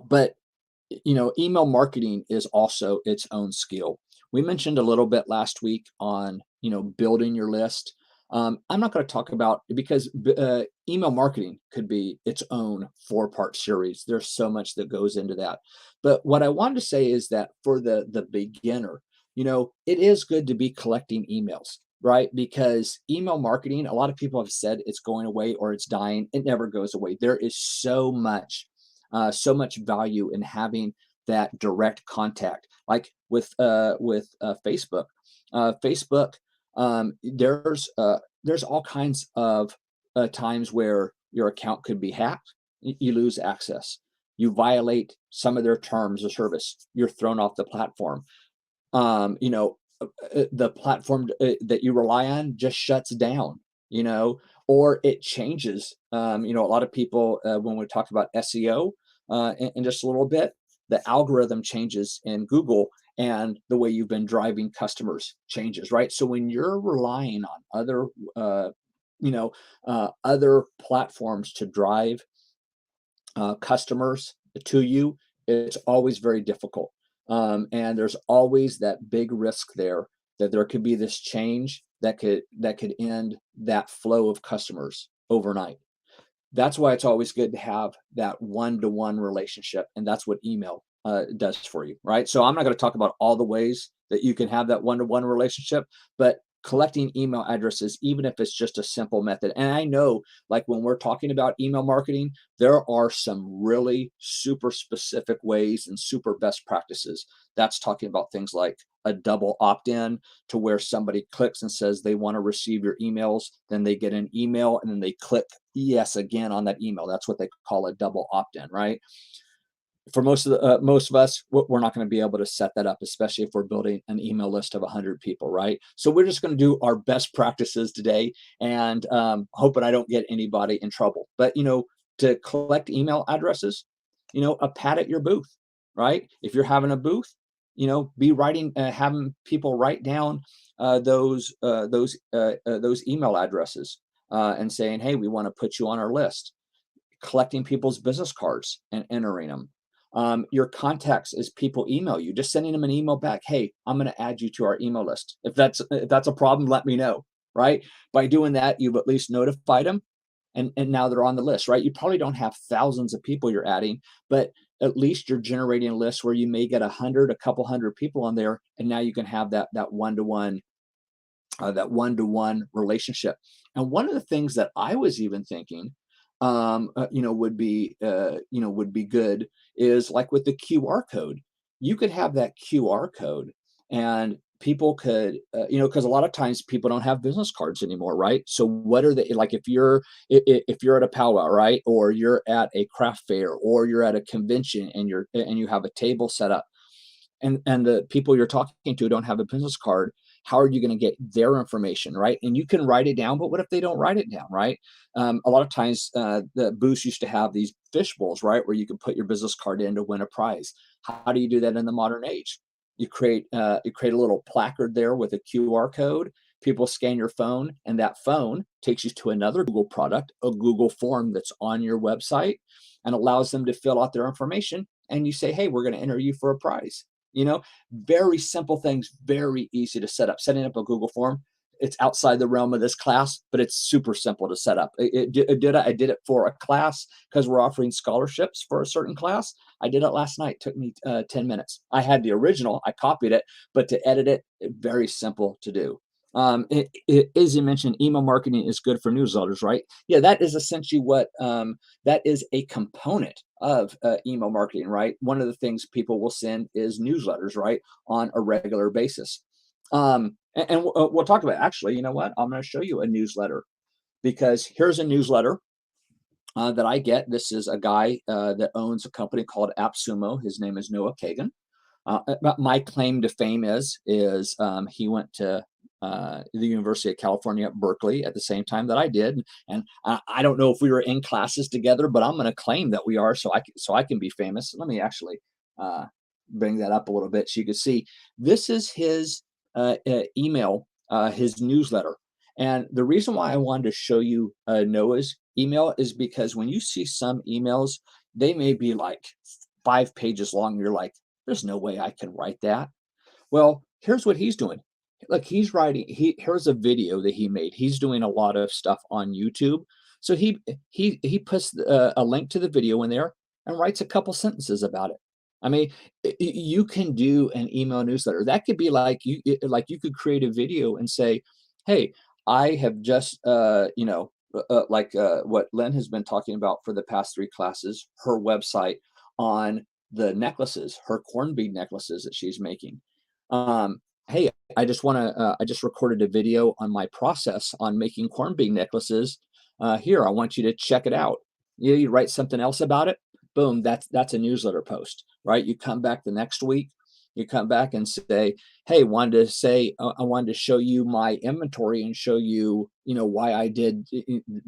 but email marketing is also its own skill. We mentioned a little bit last week on, building your list. I'm not going to talk about because email marketing could be its own 4-part series. There's so much that goes into that. But what I wanted to say is that for the beginner, it is good to be collecting emails, right? Because email marketing, a lot of people have said it's going away or it's dying. It never goes away. There is so much value in having that direct contact, like with Facebook. Facebook, there's all kinds of times where your account could be hacked. You lose access. You violate some of their terms of service. You're thrown off the platform. The platform that you rely on just shuts down. Or it changes. A lot of people, when we talk about SEO, in just a little bit, the algorithm changes in Google and the way you've been driving customers changes, right? So when you're relying on other platforms to drive customers to you, it's always very difficult. And there's always that big risk there that there could be this change that could end that flow of customers overnight. That's why it's always good to have that one-to-one relationship, and that's what email does for you, right? So I'm not going to talk about all the ways that you can have that one-to-one relationship, but collecting email addresses, even if it's just a simple method. And I know, like when we're talking about email marketing, there are some really super specific ways and super best practices. That's talking about things like a double opt-in, to where somebody clicks and says they want to receive your emails, then they get an email and then they click yes again on that email. That's what they call a double opt-in, right? For most of us, we're not going to be able to set that up, especially if we're building an email list of 100 people, right? So we're just going to do our best practices today, and hoping I don't get anybody in trouble. But to collect email addresses, a pad at your booth, right? If you're having a booth, be writing, having people write down those email addresses and saying, hey, we want to put you on our list. Collecting people's business cards and entering them. Your contacts as people email you, just sending them an email back. Hey, I'm going to add you to our email list. If that's a problem, let me know, right? By doing that, you've at least notified them, and now they're on the list, right? You probably don't have thousands of people you're adding, but at least you're generating a list where you may get a couple hundred people on there, and now you can have that one-to-one relationship. And one of the things that I was even thinking, would be good, is like with the QR code. You could have that QR code, and people could, because a lot of times people don't have business cards anymore, right? So what are they like if you're at a powwow, right, or you're at a craft fair, or you're at a convention and you have a table set up, and the people you're talking to don't have a business card, how are you going to get their information, right? And you can write it down, but what if they don't write it down, right? A lot of times the booths used to have these fish bowls, right, where you could put your business card in to win a prize. How do you do that in the modern age? You create a little placard there with a QR code. People scan your phone, and that phone takes you to another Google product, a Google form that's on your website, and allows them to fill out their information. And you say, hey, we're going to enter you for a prize. Very simple things, very easy to set up. Setting up a Google form, it's outside the realm of this class, but it's super simple to set up. I did it for a class because we're offering scholarships for a certain class. I did it last night. It took me 10 minutes. I had the original, I copied it, but to edit it, very simple to do. As you mentioned, email marketing is good for newsletters, right? Yeah, that is essentially what that is a component of email marketing, right? One of the things people will send is newsletters, right, on a regular basis. And we'll talk about, actually, you know what? I'm going to show you a newsletter, because here's a newsletter that I get. This is a guy that owns a company called AppSumo. His name is Noah Kagan. My claim to fame is he went to the University of California at Berkeley at the same time that I did, and I don't know if we were in classes together, but I'm going to claim that we are, so I can be famous. Let me actually bring that up a little bit so you can see. This is his email, his newsletter, and the reason why I wanted to show you Noah's email is because when you see some emails, they may be like 5 pages long. You're like, there's no way I can write that. Well, here's what he's doing. Look, he's writing. Here's a video that he made. He's doing a lot of stuff on YouTube. So he puts a link to the video in there and writes a couple sentences about it. I mean, you can do an email newsletter. That could be like you could create a video and say, hey, I have just what Lynn has been talking about for the past 3 classes, her website on the necklaces, her corn bead necklaces that she's making. Hey, I just recorded a video on my process on making corn bead necklaces. Here, I want you to check it out. You write something else about it. Boom, that's a newsletter post, right? You come back the next week, you come back and say, hey, I wanted to show you my inventory and show you, why I did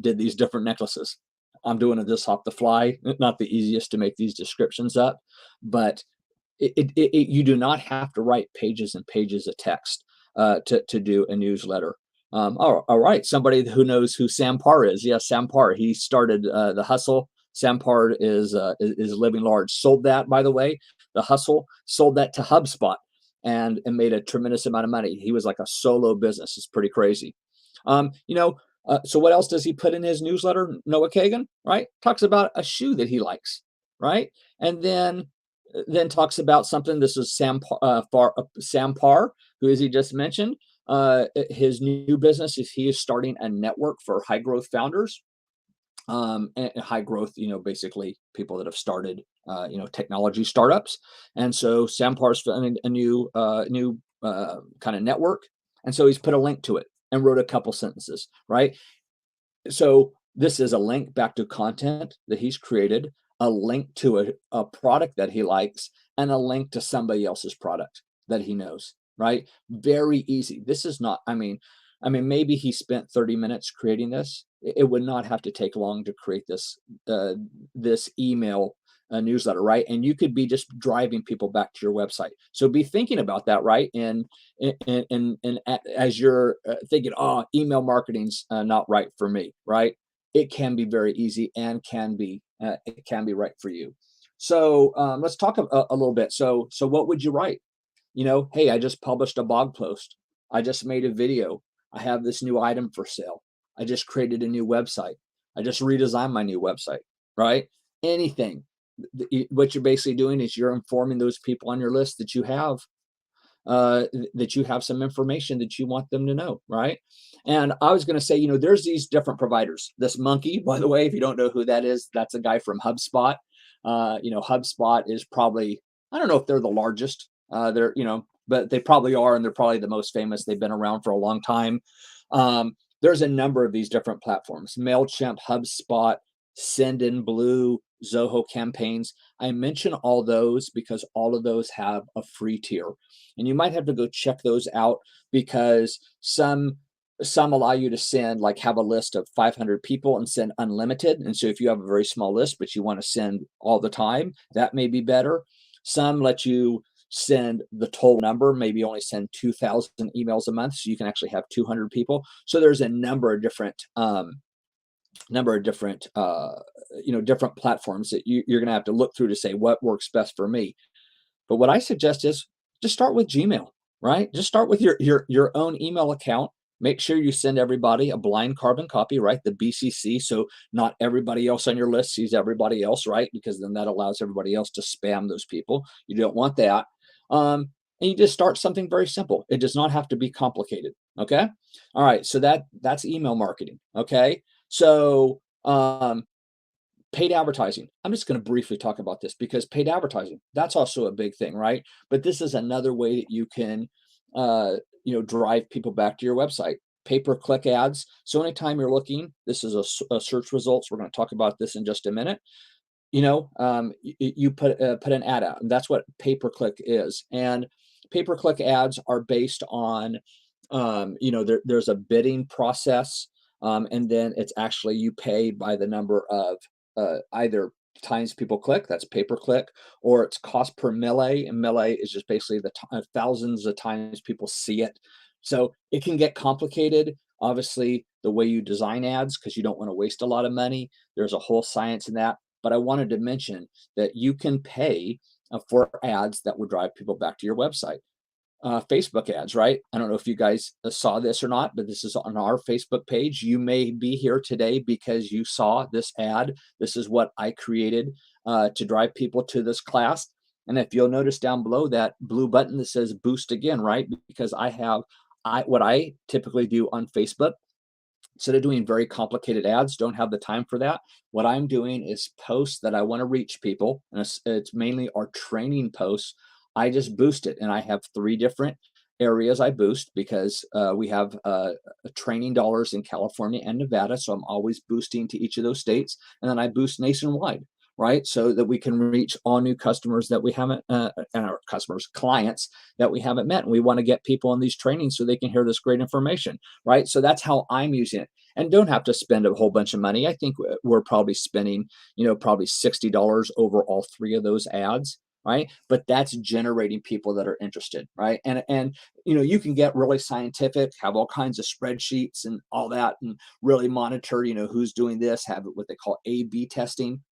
these different necklaces. I'm doing this off the fly. Not the easiest to make these descriptions up, but you do not have to write pages and pages of text to do a newsletter. All right, somebody who knows who Sam Parr is. Yes, Sam Parr. He started The Hustle. Sam Parr is Living Large. Sold that, by the way. The Hustle, sold that to HubSpot and made a tremendous amount of money. He was like a solo business. It's pretty crazy. So what else does he put in his newsletter? Noah Kagan, right? Talks about a shoe that he likes, right? And then talks about something. This is Sam Parr, who, as he just mentioned, his new business is he is starting a network for high growth founders. And high growth, basically people that have started, technology startups. And so Sam Parr's founding a new kind of network. And so he's put a link to it and wrote a couple sentences, right? So this is a link back to content that he's created, a link to a product that he likes, and a link to somebody else's product that he knows, right? Very easy. This is not, I mean, maybe he spent 30 minutes creating this. It would not have to take long to create this email newsletter, right? And you could be just driving people back to your website. So be thinking about that, right? And as you're thinking, email marketing's not right for me, right? It can be very easy and it can be right for you. So let's talk a little bit. So what would you write? Hey, I just published a blog post. I just made a video. I have this new item for sale. I just created a new website. I just redesigned my new website, right? Anything. What you're basically doing is you're informing those people on your list that you have some information that you want them to know, right? And I was going to say, there's these different providers. This monkey, by the way, if you don't know who that is, that's a guy from HubSpot. HubSpot is probably, I don't know if they're the largest. They're, but they probably are, and they're probably the most famous. They've been around for a long time. There's a number of these different platforms: MailChimp, HubSpot, Sendinblue, Zoho Campaigns. I mention all those because all of those have a free tier, and you might have to go check those out because some allow you to send, like, have a list of 500 people and send unlimited. And so if you have a very small list but you want to send all the time, that may be better. Some let you send the total number, maybe only send 2,000 emails a month, so you can actually have 200 people. So there's a number of different different platforms that you're going to have to look through to say what works best for me. But what I suggest is just start with Gmail, right? Just start with your own email account. Make sure you send everybody a blind carbon copy, right? The BCC, so not everybody else on your list sees everybody else, right? Because then that allows everybody else to spam those people. You don't want that. And you just start something very simple. It does not have to be complicated. Okay. All right. So that's email marketing. Okay. So paid advertising. I'm just going to briefly talk about this because paid advertising, that's also a big thing, right? But this is another way that you can drive people back to your website. Pay-per-click ads. So anytime you're looking, this is a search results. We're going to talk about this in just a minute. You put an ad out, and that's what pay-per-click is. And pay-per-click ads are based on there's a bidding process, and then it's actually you pay by the number of either times people click, that's pay-per-click, or it's cost per melee, and melee is just basically the thousands of times people see it. So it can get complicated, obviously, the way you design ads, because you don't want to waste a lot of money. There's a whole science in that. But I wanted to mention that you can pay for ads that will drive people back to your website. Facebook ads, right? I don't know if you guys saw this or not, but this is on our Facebook page. You may be here today because you saw this ad. This is what I created to drive people to this class. And if you'll notice down below that blue button that says boost again, right? Because what I typically do on Facebook, instead of doing very complicated ads, don't have the time for that. What I'm doing is posts that I want to reach people, and it's mainly our training posts. I just boost it, and I have 3 different areas I boost because we have training dollars in California and Nevada, so I'm always boosting to each of those states, and then I boost nationwide, right? So that we can reach all new customers that we haven't, and our clients that we haven't met. And we want to get people on these trainings so they can hear this great information, right? So that's how I'm using it, and don't have to spend a whole bunch of money. I think we're probably spending, probably $60 over all 3 of those ads, right? But that's generating people that are interested, right? And you can get really scientific, have all kinds of spreadsheets and all that, and really monitor, who's doing this, have what they call A/B testing.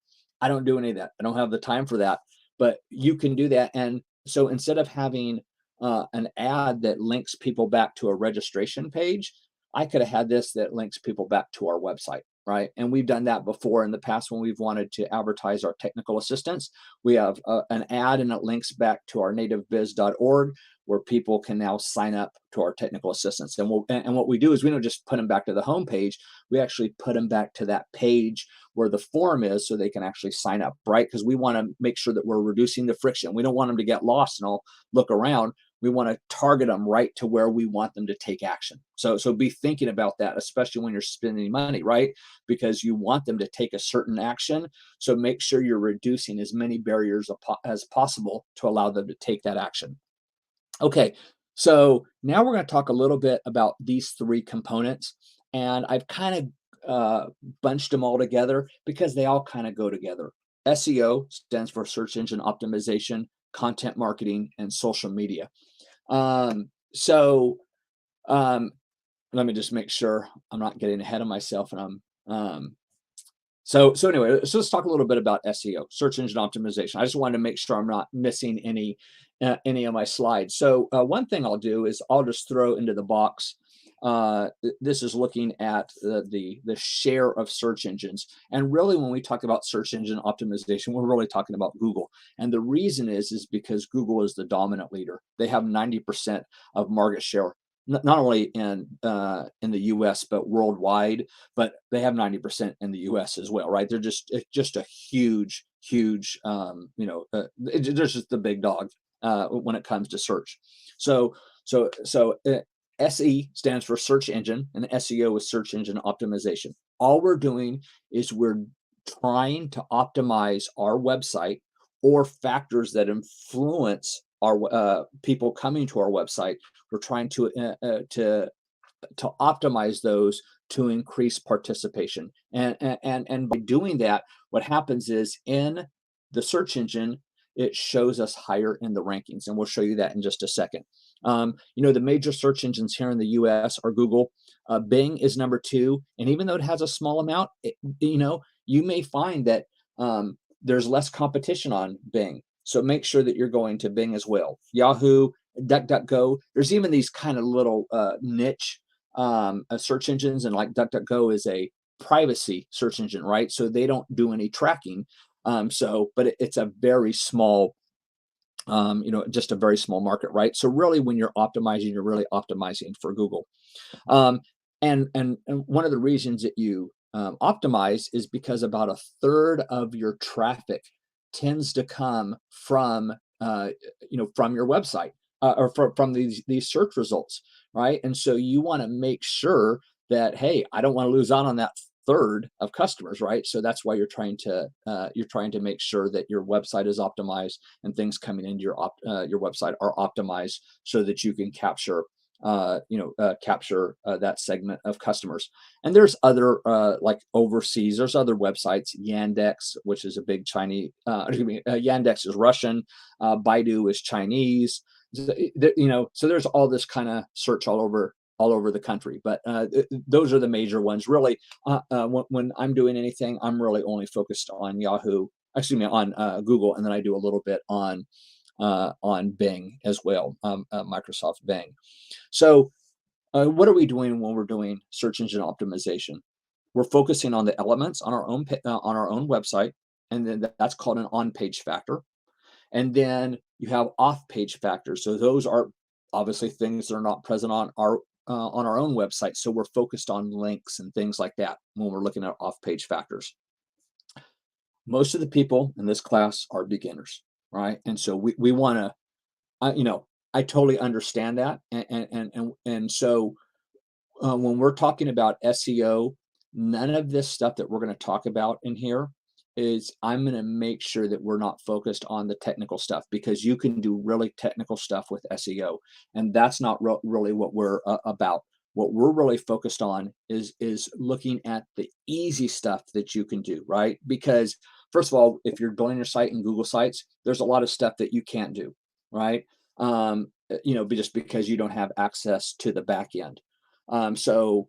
I don't do any of that. I don't have the time for that, but you can do that. And so instead of having an ad that links people back to a registration page, I could have had this that links people back to our website, right? And we've done that before in the past when we've wanted to advertise our technical assistance. We have an ad, and it links back to our nativebiz.org, where people can now sign up to our technical assistance. And what we do is we don't just put them back to the home page. We actually put them back to that page where the form is, so they can actually sign up, right? Because we want to make sure that we're reducing the friction. We don't want them to get lost and all look around. We want to target them right to where we want them to take action. So be thinking about that, especially when you're spending money, right? Because you want them to take a certain action. So make sure you're reducing as many barriers as possible to allow them to take that action. Okay, so now we're going to talk a little bit about these 3 components, and I've kind of bunched them all together because they all kind of go together. SEO stands for search engine optimization, content marketing, and social media. Let me just make sure I'm not getting ahead of myself, and so anyway, so let's talk a little bit about SEO, search engine optimization. I just wanted to make sure I'm not missing any of my slides. So one thing I'll do is I'll just throw into the box. This is looking at the share of search engines. And really, when we talk about search engine optimization, we're really talking about Google. And the reason is because Google is the dominant leader. They have 90% of market share, not only in the U.S. but worldwide. But they have 90% in the U.S. as well, right? They're just a huge, they're just the big dog. when it comes to search. So SE stands for search engine, and SEO is search engine optimization. All we're doing is we're trying to optimize our website or factors that influence our people coming to our website. We're trying to optimize those to increase participation. And by doing that, what happens is in the search engine, it shows us higher in the rankings. And we'll show you that in just a second. The major search engines here in the US are Google. Bing is number 2. And even though it has a small amount, you may find that there's less competition on Bing. So make sure that you're going to Bing as well. Yahoo, DuckDuckGo. There's even these kind of little niche search engines, and like DuckDuckGo is a privacy search engine, right? So they don't do any tracking. But it's a very small, just a very small market, right? So really, when you're optimizing, you're really optimizing for Google. And one of the reasons that you optimize is because about a third of your traffic tends to come from your website or from these search results, right? And so you want to make sure that, hey, I don't want to lose out on that third of customers, right? So that's why you're trying to make sure that your website is optimized and things coming into your website are optimized so that you can capture that segment of customers. And there's other like overseas, there's other websites, Yandex, which is a big Chinese, Yandex is Russian, Baidu is Chinese, so there's all this kind of search all over the country, but those are the major ones. Really, when I'm doing anything, I'm really only focused on on Google, and then I do a little bit on Bing as well, Microsoft Bing. So what are we doing when we're doing search engine optimization? We're focusing on the elements on our own website, and then that's called an on-page factor. And then you have off-page factors. So those are obviously things that are not present on our own website. So we're focused on links and things like that when we're looking at off-page factors. Most of the people in this class are beginners, right? And so we want to, I totally understand that. And so when we're talking about SEO, none of this stuff that we're going to talk about in here is I'm going to make sure that we're not focused on the technical stuff, because you can do really technical stuff with SEO, and that's not really what we're about. What we're really focused on is looking at the easy stuff that you can do, right? Because first of all, if you're building your site in Google Sites, there's a lot of stuff that you can't do, right? Just because you don't have access to the back end. Also,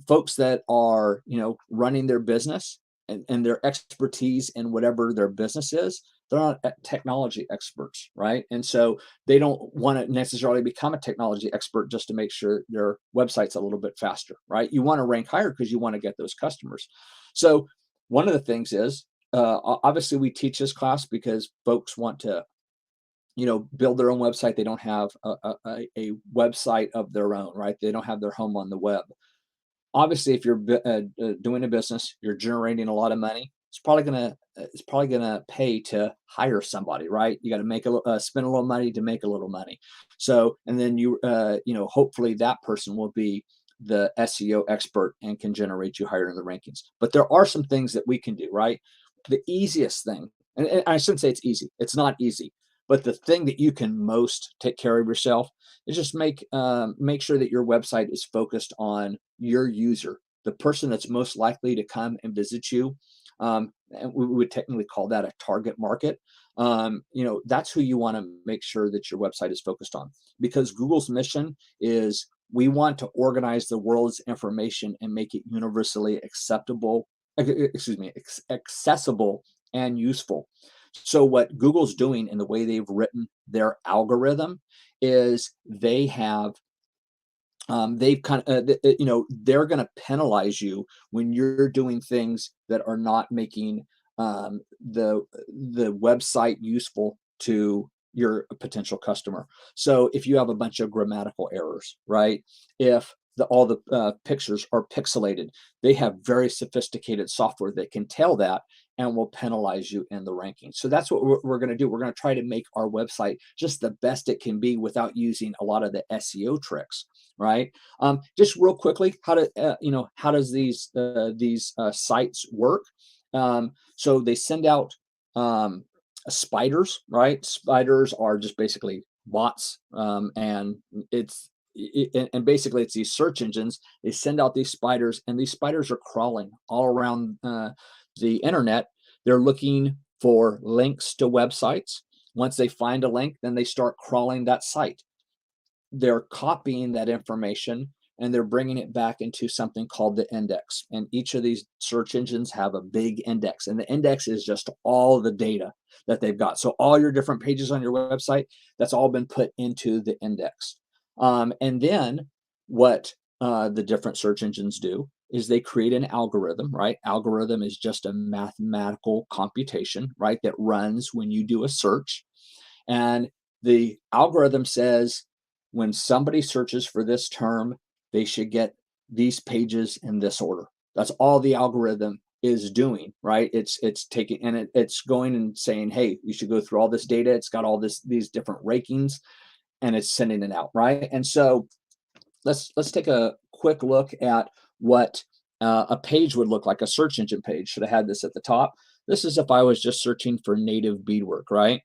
folks that are, running their business and their expertise in whatever their business is, they're not technology experts, right? And so they don't want to necessarily become a technology expert just to make sure their website's a little bit faster, right? You want to rank higher because you want to get those customers. So one of the things is, obviously we teach this class because folks want to, build their own website. They don't have a website of their own, right? They don't have their home on the web. Obviously, if you're doing a business, you're generating a lot of money. It's probably gonna pay to hire somebody, right? You got to spend a little money to make a little money. So, and then hopefully that person will be the SEO expert and can generate you higher in the rankings. But there are some things that we can do, right? The easiest thing, and I shouldn't say it's easy. It's not easy. But the thing that you can most take care of yourself is just make sure that your website is focused on your user, the person that's most likely to come and visit you. And we would technically call that a target market. That's who you want to make sure that your website is focused on, because Google's mission is we want to organize the world's information and make it universally accessible and useful. So what Google's doing in the way they've written their algorithm is they've kind of, they're going to penalize you when you're doing things that are not making the website useful to your potential customer. So if you have a bunch of grammatical errors, right? If all the pictures are pixelated, they have very sophisticated software that can tell that and will penalize you in the ranking. So that's what we're going to do. We're going to try to make our website just the best it can be without using a lot of the SEO tricks, right? Just real quickly, how does these sites work? So they send out spiders, right? Spiders are just basically bots, and basically it's these search engines. They send out these spiders, and these spiders are crawling all around the internet. They're looking for links to websites. Once they find a link, then they start crawling that site. They're copying that information and they're bringing it back into something called the index. And each of these search engines have a big index, and the index is just all the data that they've got. So all your different pages on your website, that's all been put into the index. And then what the different search engines do is they create an algorithm, right? Algorithm is just a mathematical computation, right? That runs when you do a search. And the algorithm says when somebody searches for this term, they should get these pages in this order. That's all the algorithm is doing, right? It's taking and it's going and saying, hey, you should go through all this data. It's got all these different rankings, and it's sending it out, right? And so let's take a quick look at what a page would look like, a search engine page. Should have had this at the top. This is if I was just searching for native beadwork, right?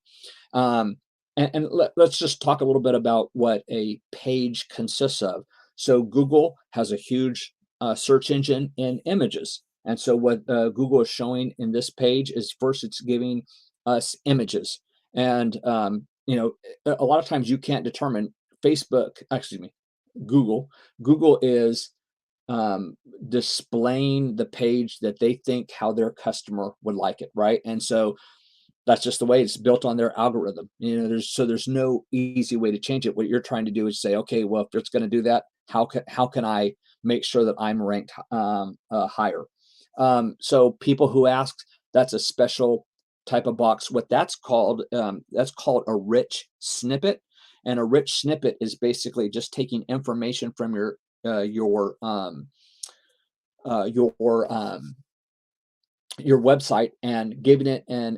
Let's just talk a little bit about what a page consists of. So Google has a huge search engine in images. And so what Google is showing in this page is first it's giving us images. And, a lot of times you can't determine Google is displaying the page that they think how their customer would like it, right? And so that's just the way it's built on their algorithm. There's no easy way to change it. What you're trying to do is say, okay, well, if it's going to do that, how can I make sure that I'm ranked higher? So people who ask, that's a special type of box. What that's called a rich snippet, and a rich snippet is basically just taking information from your website and giving it in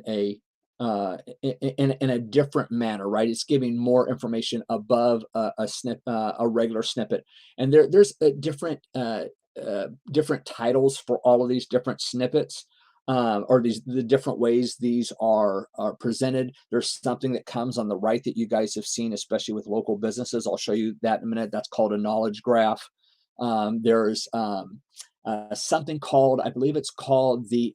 a different manner, right? It's giving more information above a regular snippet, and there's a different titles for all of these different snippets, or the different ways these are presented. There's something that comes on the right that you guys have seen, especially with local businesses. I'll show you that in a minute. That's called a knowledge graph. There's something called, I believe it's called the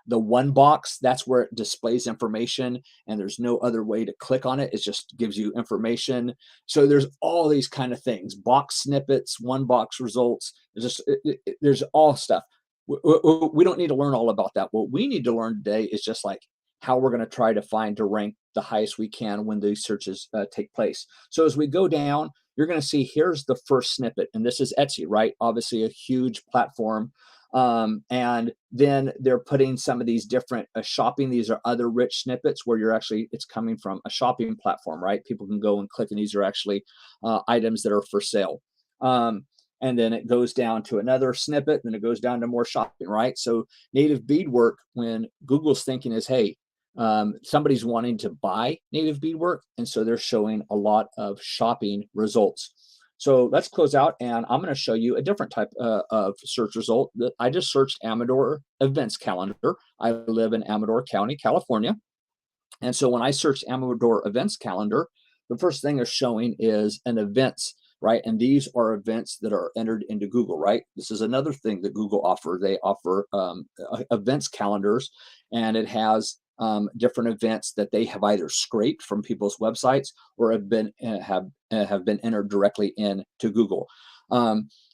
one box. That's where it displays information, and there's no other way to click on it. It just gives you information. So there's all these kind of things: box snippets, one box results. There's all stuff. We don't need to learn all about that. What we need to learn today is just like how we're going to try to rank the highest we can when these searches take place. So as we go down, you're going to see here's the first snippet, and this is Etsy, right? Obviously a huge platform. And then they're putting some of these different shopping. These are other rich snippets where it's coming from a shopping platform, right? People can go and click, and these are actually items that are for sale. And then it goes down to another snippet, then it goes down to more shopping, right? So native beadwork, when Google's thinking is, hey, somebody's wanting to buy native beadwork, and so they're showing a lot of shopping results. So let's close out, and I'm going to show you a different type of search result. That I just searched Amador events calendar. I live in Amador County, California, and so when I searched Amador events calendar, the first thing they're showing is an events, right? And these are events that are entered into Google, right? This is another thing that Google offer. They offer events calendars, and it has different events that they have either scraped from people's websites or have been entered directly into Google.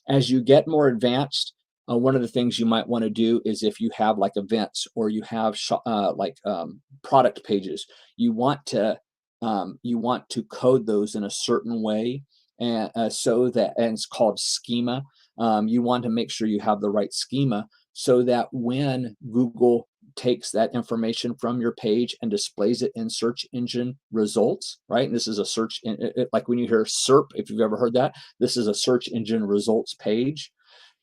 As you get more advanced, one of the things you might want to do is if you have like events or you have product pages, you want to code those in a certain way, and and it's called schema. You want to make sure you have the right schema so that when Google takes that information from your page and displays it in search engine results, right? And this is a search, like when you hear SERP, if you've ever heard that, this is a search engine results page.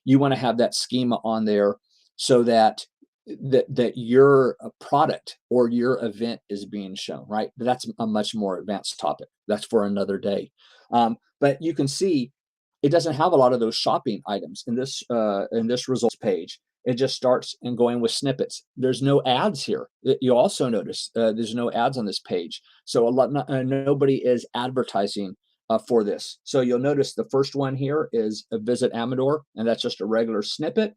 You want to have that schema on there so that that your product or your event is being shown, right? But that's a much more advanced topic. That's for another day. But you can see it doesn't have a lot of those shopping items in this results page. It just starts and going with snippets. There's no ads here. You also notice there's no ads on this page. So nobody is advertising for this. So you'll notice the first one here is a visit Amador, and that's just a regular snippet.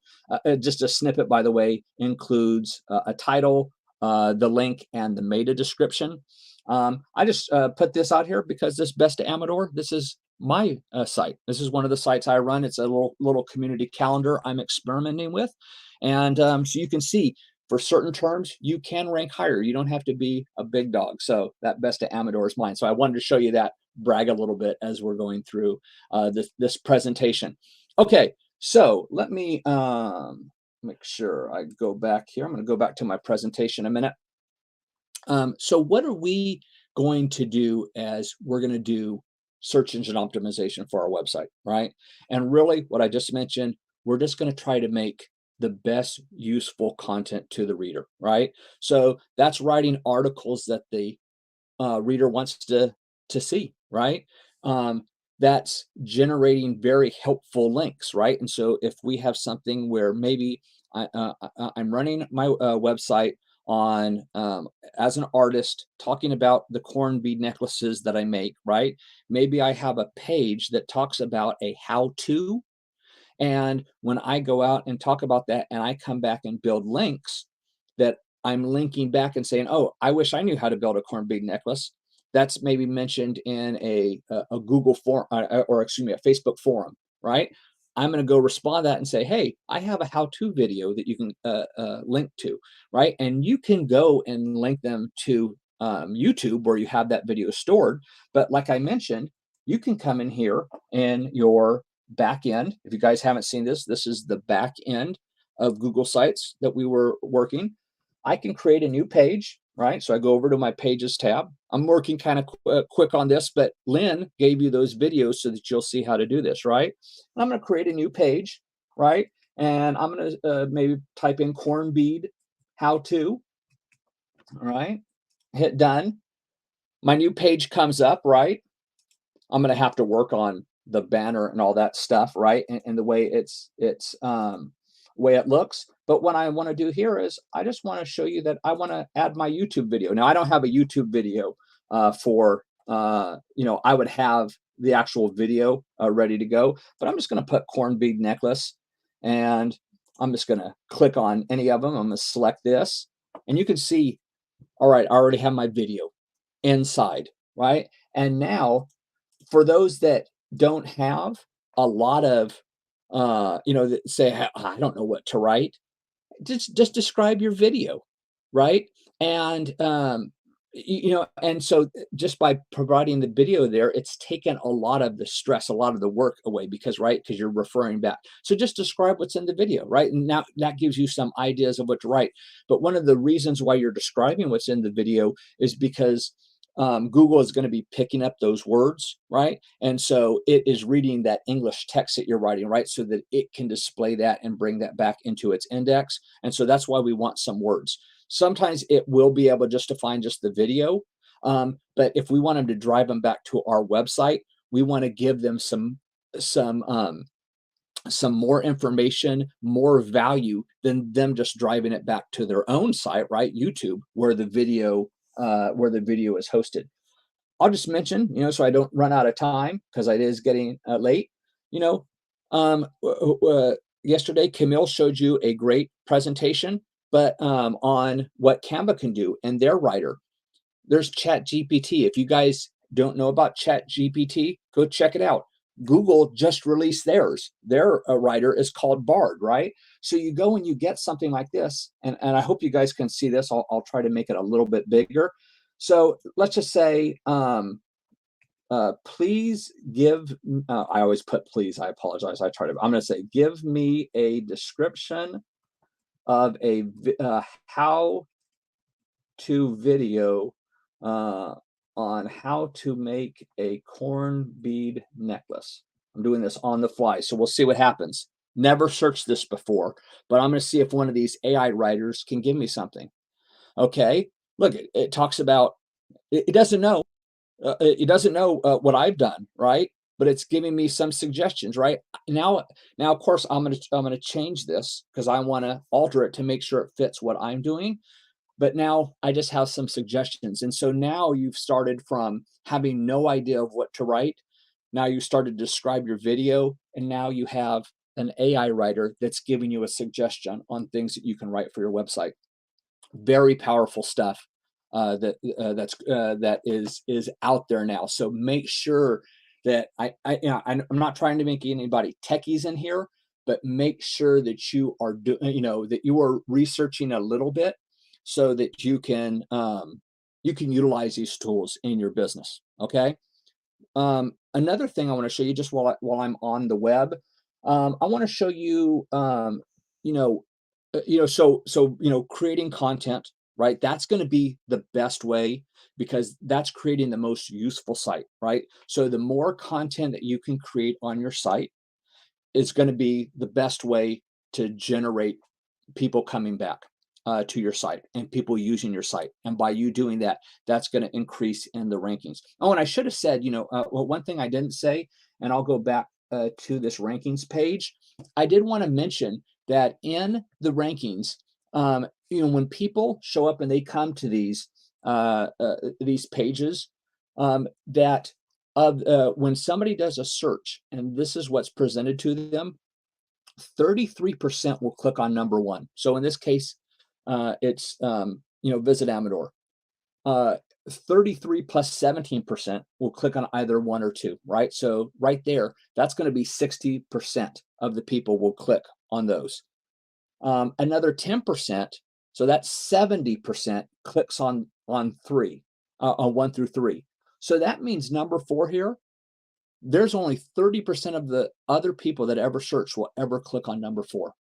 Just a snippet, by the way, includes a title, the link, and the meta description. I just put this out here because this Best Amador, this is my site. This is one of the sites I run. It's a little community calendar I'm experimenting with. And so you can see for certain terms, you can rank higher. You don't have to be a big dog. So that Best Amador is mine. So I wanted to show you that, brag a little bit as we're going through this presentation. Okay, so let me make sure I go back here. I'm going to go back to my presentation a minute. So what are we going to do as we're going to do search engine optimization for our website, right? And really what I just mentioned, we're just going to try to make the best useful content to the reader, right? So that's writing articles that the reader wants to see, right? That's generating very helpful links, right? And so if we have something where maybe I'm running my website on as an artist talking about the corn bead necklaces that I make, right? Maybe I have a page that talks about a how-to, and when I go out and talk about that and I come back and build links that I'm linking back and saying, oh, I wish I knew how to build a corn bead necklace. That's maybe mentioned in a Google forum, or excuse me, a Facebook forum, right? I'm going to go respond to that and say, hey, I have a how-to video that you can link to, right? And you can go and link them to YouTube where you have that video stored. But like I mentioned, you can come in here in your back end. If you guys haven't seen this, this is the back end of Google Sites that we were working. I can create a new page, right? So I go over to my Pages tab. I'm working kind of quick on this, but Lynn gave you those videos so that you'll see how to do this, right? And I'm going to create a new page, right? And I'm going to maybe type in corn bead how-to, all right? Hit done. My new page comes up, right? I'm going to have to work on the banner and all that stuff, right? And the way way it looks. But what I want to do here is I just want to show you that I want to add my YouTube video. Now I don't have a YouTube video for I would have the actual video ready to go, but I'm just going to put corn bead necklace, and I'm just going to click on any of them. I'm going to select this, and you can see, all right, I already have my video inside, right? And now for those that don't have a lot of, that say, I don't know what to write, just describe your video, right? And, and so just by providing the video there, it's taken a lot of the stress, a lot of the work away because you're referring back. So just describe what's in the video, right? And now that gives you some ideas of what to write. But one of the reasons why you're describing what's in the video is because Google is going to be picking up those words, right? And so it is reading that English text that you're writing, right? So that it can display that and bring that back into its index. And so that's why we want some words. Sometimes it will be able just to find just the video. But if we want them to drive them back to our website, we want to give them some more information, more value than them just driving it back to their own site, right? YouTube, where the video is hosted. I'll just mention, so I don't run out of time because it is getting late. Yesterday, Camille showed you a great presentation, but on what Canva can do in their writer. There's ChatGPT. If you guys don't know about ChatGPT, go check it out. Google just released theirs. Their writer is called Bard, right? So you go and you get something like this, and I hope you guys can see this. I'll try to make it a little bit bigger. So let's just say, please give, I always put please, I apologize. I'm going to say, give me a description of a how-to video on how to make a corn bead necklace. I'm doing this on the fly, so we'll see what happens. Never searched this before, but I'm going to see if one of these AI writers can give me something. Okay, look, it talks about, it doesn't know. It doesn't know what I've done, right? But it's giving me some suggestions, right? Now, of course, I'm gonna change this because I want to alter it to make sure it fits what I'm doing. But now I just have some suggestions, and so now you've started from having no idea of what to write. Now you started to describe your video, and now you have an AI writer that's giving you a suggestion on things that you can write for your website. Very powerful stuff that is out there now. So make sure that I'm not trying to make anybody techies in here, but make sure that you are that you are researching a little bit so that you can utilize these tools in your business. Okay. Another thing I want to show you just while I'm on the web, I want to show you, you know, creating content, right? That's going to be the best way because that's creating the most useful site, right? So the more content that you can create on your site is going to be the best way to generate people coming back to your site and people using your site. And by you doing that, that's going to increase in the rankings. Oh, and I should have said, well, one thing I didn't say, and I'll go back to this rankings page. I did want to mention that in the rankings, when people show up and they come to these pages, that when somebody does a search, and this is what's presented to them, 33% will click on number one. So in this case, it's Visit Amador. 33 plus 17% will click on either one or two, right? So right there, that's going to be 60% of the people will click on those. Another 10%, so that's 70% clicks on three, on 1 through 3. So that means number 4 here, there's only 30% of the other people that ever search will ever click on number 4.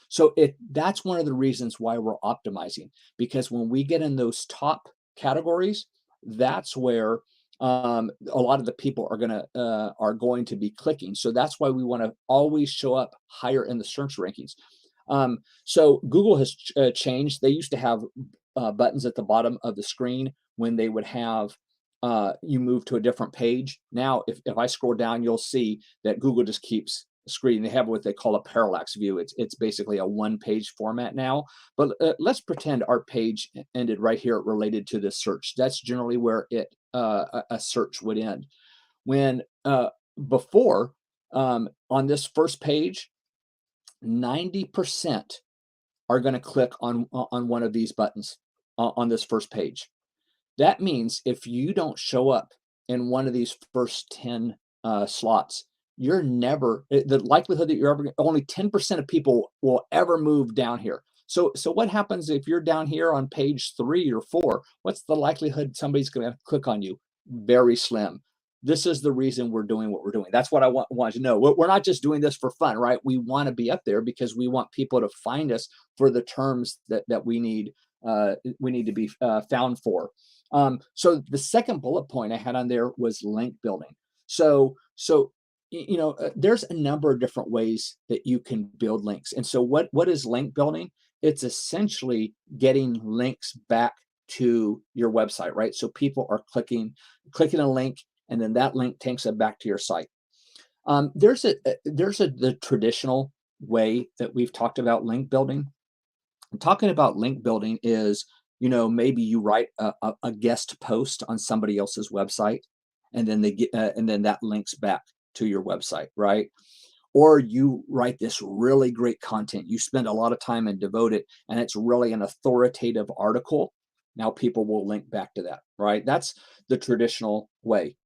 So that's one of the reasons why we're optimizing, because when we get in those top categories, that's where a lot of the people are going to be clicking. So that's why we want to always show up higher in the search rankings. So Google has changed. They used to have buttons at the bottom of the screen when they would have you move to a different page. Now, if I scroll down, you'll see that Google just keeps screening. They have what they call a parallax view. It's basically a one-page format now. But let's pretend our page ended right here related to this search. That's generally where a search would end. When before on this first page, 90% are going to click on one of these buttons on this first page. That means if you don't show up in one of these first 10 slots, you're never, the likelihood that you're ever, only 10% of people will ever move down here. So what happens if you're down here on page 3 or 4? What's the likelihood somebody's going to click on you? Very slim. This is the reason we're doing what we're doing. That's what I want to know. We're not just doing this for fun, right? We want to be up there because we want people to find us for the terms that we need to be found for. So the second bullet point I had on there was link building. So there's a number of different ways that you can build links. And so what is link building? It's essentially getting links back to your website, right? So people are clicking a link, and then that link takes them back to your site. There's the traditional way that we've talked about link building. Talking about link building is, maybe you write a guest post on somebody else's website, and then and then that links back to your website, right? Or you write this really great content. You spend a lot of time and devote it, and it's really an authoritative article. Now people will link back to that, right? That's the traditional way.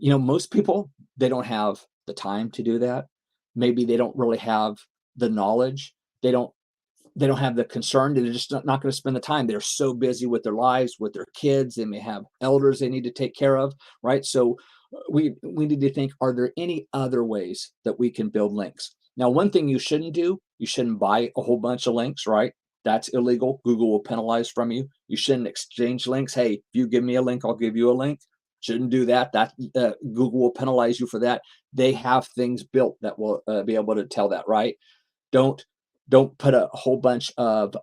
Most people, they don't have the time to do that. Maybe they don't really have the knowledge. They don't have the concern. They're just not going to spend the time. They're so busy with their lives, with their kids. They may have elders they need to take care of, right? So we need to think, are there any other ways that we can build links? Now, one thing you shouldn't do, you shouldn't buy a whole bunch of links, right? That's illegal. Google will penalize from you. You shouldn't exchange links. Hey, if you give me a link, I'll give you a link. Shouldn't do that. Google will penalize you for that. They have things built that will be able to tell that, right? Don't put a whole bunch of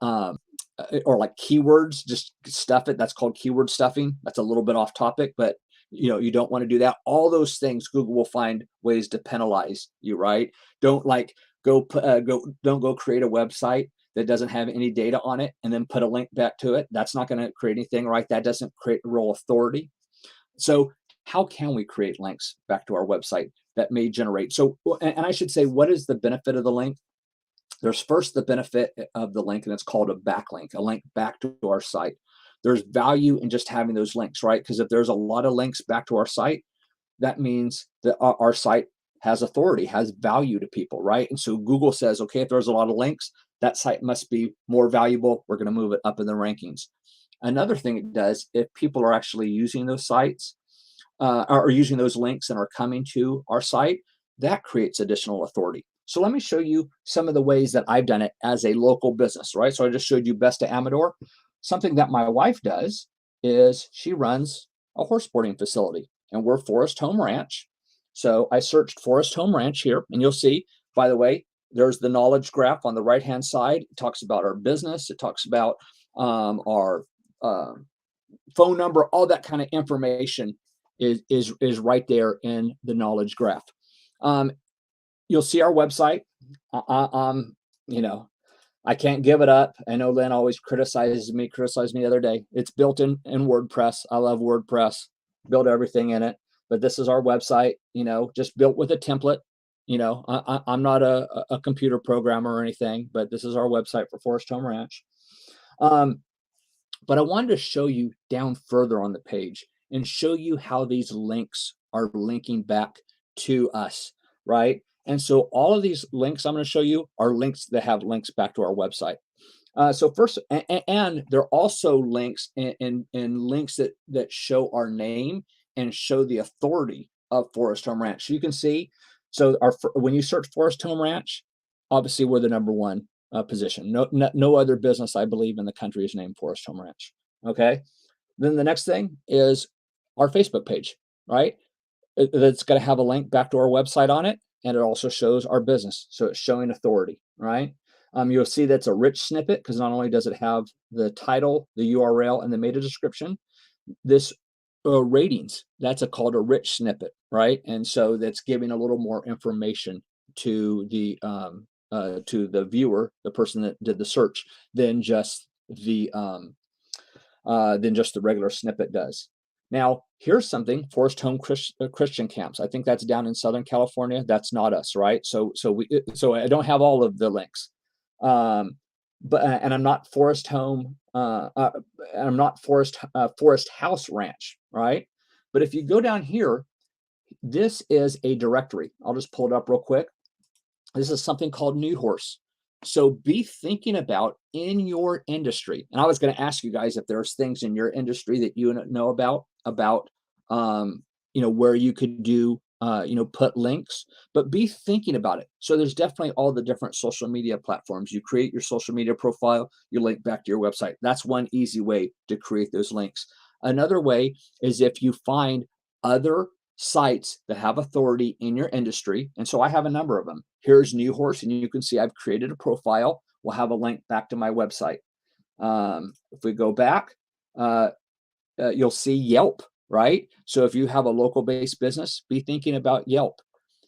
or like keywords, just stuff it. That's called keyword stuffing. That's a little bit off topic, but you don't want to do that. All those things, Google will find ways to penalize you, right? Don't like don't go create a website that doesn't have any data on it and then put a link back to it. That's not going to create anything, right? That doesn't create real authority. So how can we create links back to our website that may generate? So, and I should say, what is the benefit of the link? There's first the benefit of the link, and it's called a backlink, a link back to our site. There's value in just having those links, right? Because if there's a lot of links back to our site, that means that our site has authority, has value to people, right? And so Google says, okay, if there's a lot of links, that site must be more valuable. We're going to move it up in the rankings. Another thing it does, if people are actually using those sites or using those links and are coming to our site, that creates additional authority. So let me show you some of the ways that I've done it as a local business, right? So I just showed you Best of Amador. Something that my wife does is she runs a horse boarding facility, and we're Forest Home Ranch. So I searched Forest Home Ranch here, and you'll see, by the way, there's the knowledge graph on the right-hand side. It talks about our business. It talks about our phone number, all that kind of information is right there in the knowledge graph. You'll see our website. I can't give it up. I know Lynn always criticized me the other day. It's built in WordPress. I love WordPress. Build everything in it. But this is our website, just built with a template. I'm not a computer programmer or anything, but this is our website for Forest Home Ranch. But I wanted to show you down further on the page and show you how these links are linking back to us, right? And so all of these links I'm going to show you are links that have links back to our website. So first, and they're also links and links that show our name and show the authority of Forest Home Ranch. So you can see, so when you search Forest Home Ranch, obviously we're the #1 position. No other business, I believe, in the country is named Forest Home Ranch. Okay. Then the next thing is our Facebook page, right? It's going to have a link back to our website on it, and it also shows our business. So it's showing authority, right? You'll see that's a rich snippet because not only does it have the title, the URL, and the meta description, this ratings, that's called a rich snippet, right? And so that's giving a little more information to the viewer, the person that did the search, than just the regular snippet does. Now, here's something, Forest Home Christian Camps. I think that's down in Southern California. That's not us, right? So I don't have all of the links. And I'm not Forest Home, I'm not Forest House Ranch, right? But if you go down here, this is a directory. I'll just pull it up real quick. This is something called New Horse. So be thinking about in your industry. And I was going to ask you guys if there's things in your industry that you know about where you could do, put links, but be thinking about it. So there's definitely all the different social media platforms. You create your social media profile, you link back to your website. That's one easy way to create those links. Another way is if you find other sites that have authority in your industry. And so I have a number of them. Here's New Horse, and you can see I've created a profile. We'll have a link back to my website. If we go back, you'll see Yelp, right? So if you have a local-based business, be thinking about Yelp.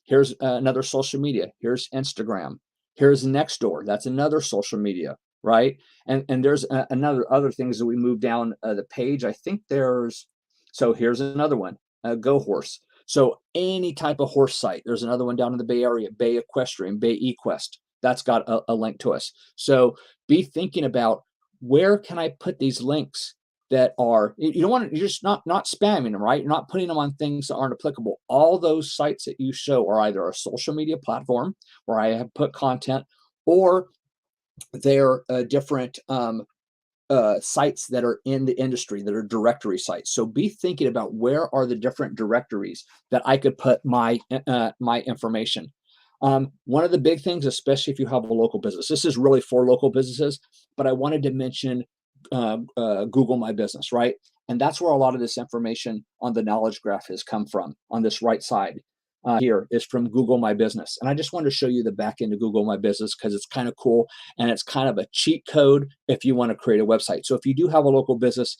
Here's another social media. Here's Instagram. Here's Nextdoor. That's another social media, right? And there's other things that we move down the page. I think so here's another one. Go Horse. So any type of horse site. There's another one down in the Bay Area, Bay Equestrian, Bay Equest. That's got a link to us. So be thinking about where can I put these links that are, you don't want to, you're just not spamming them, right? You're not putting them on things that aren't applicable. All those sites that you show are either a social media platform where I have put content, or they're different sites that are in the industry that are directory sites. So be thinking about where are the different directories that I could put my information. One of the big things, especially if you have a local business, this is really for local businesses, but I wanted to mention Google My Business, right? And that's where a lot of this information on the knowledge graph has come from. On this right side here is from Google My Business. And I just wanted to show you the back end of Google My Business because it's kind of cool and it's kind of a cheat code if you want to create a website. So if you do have a local business,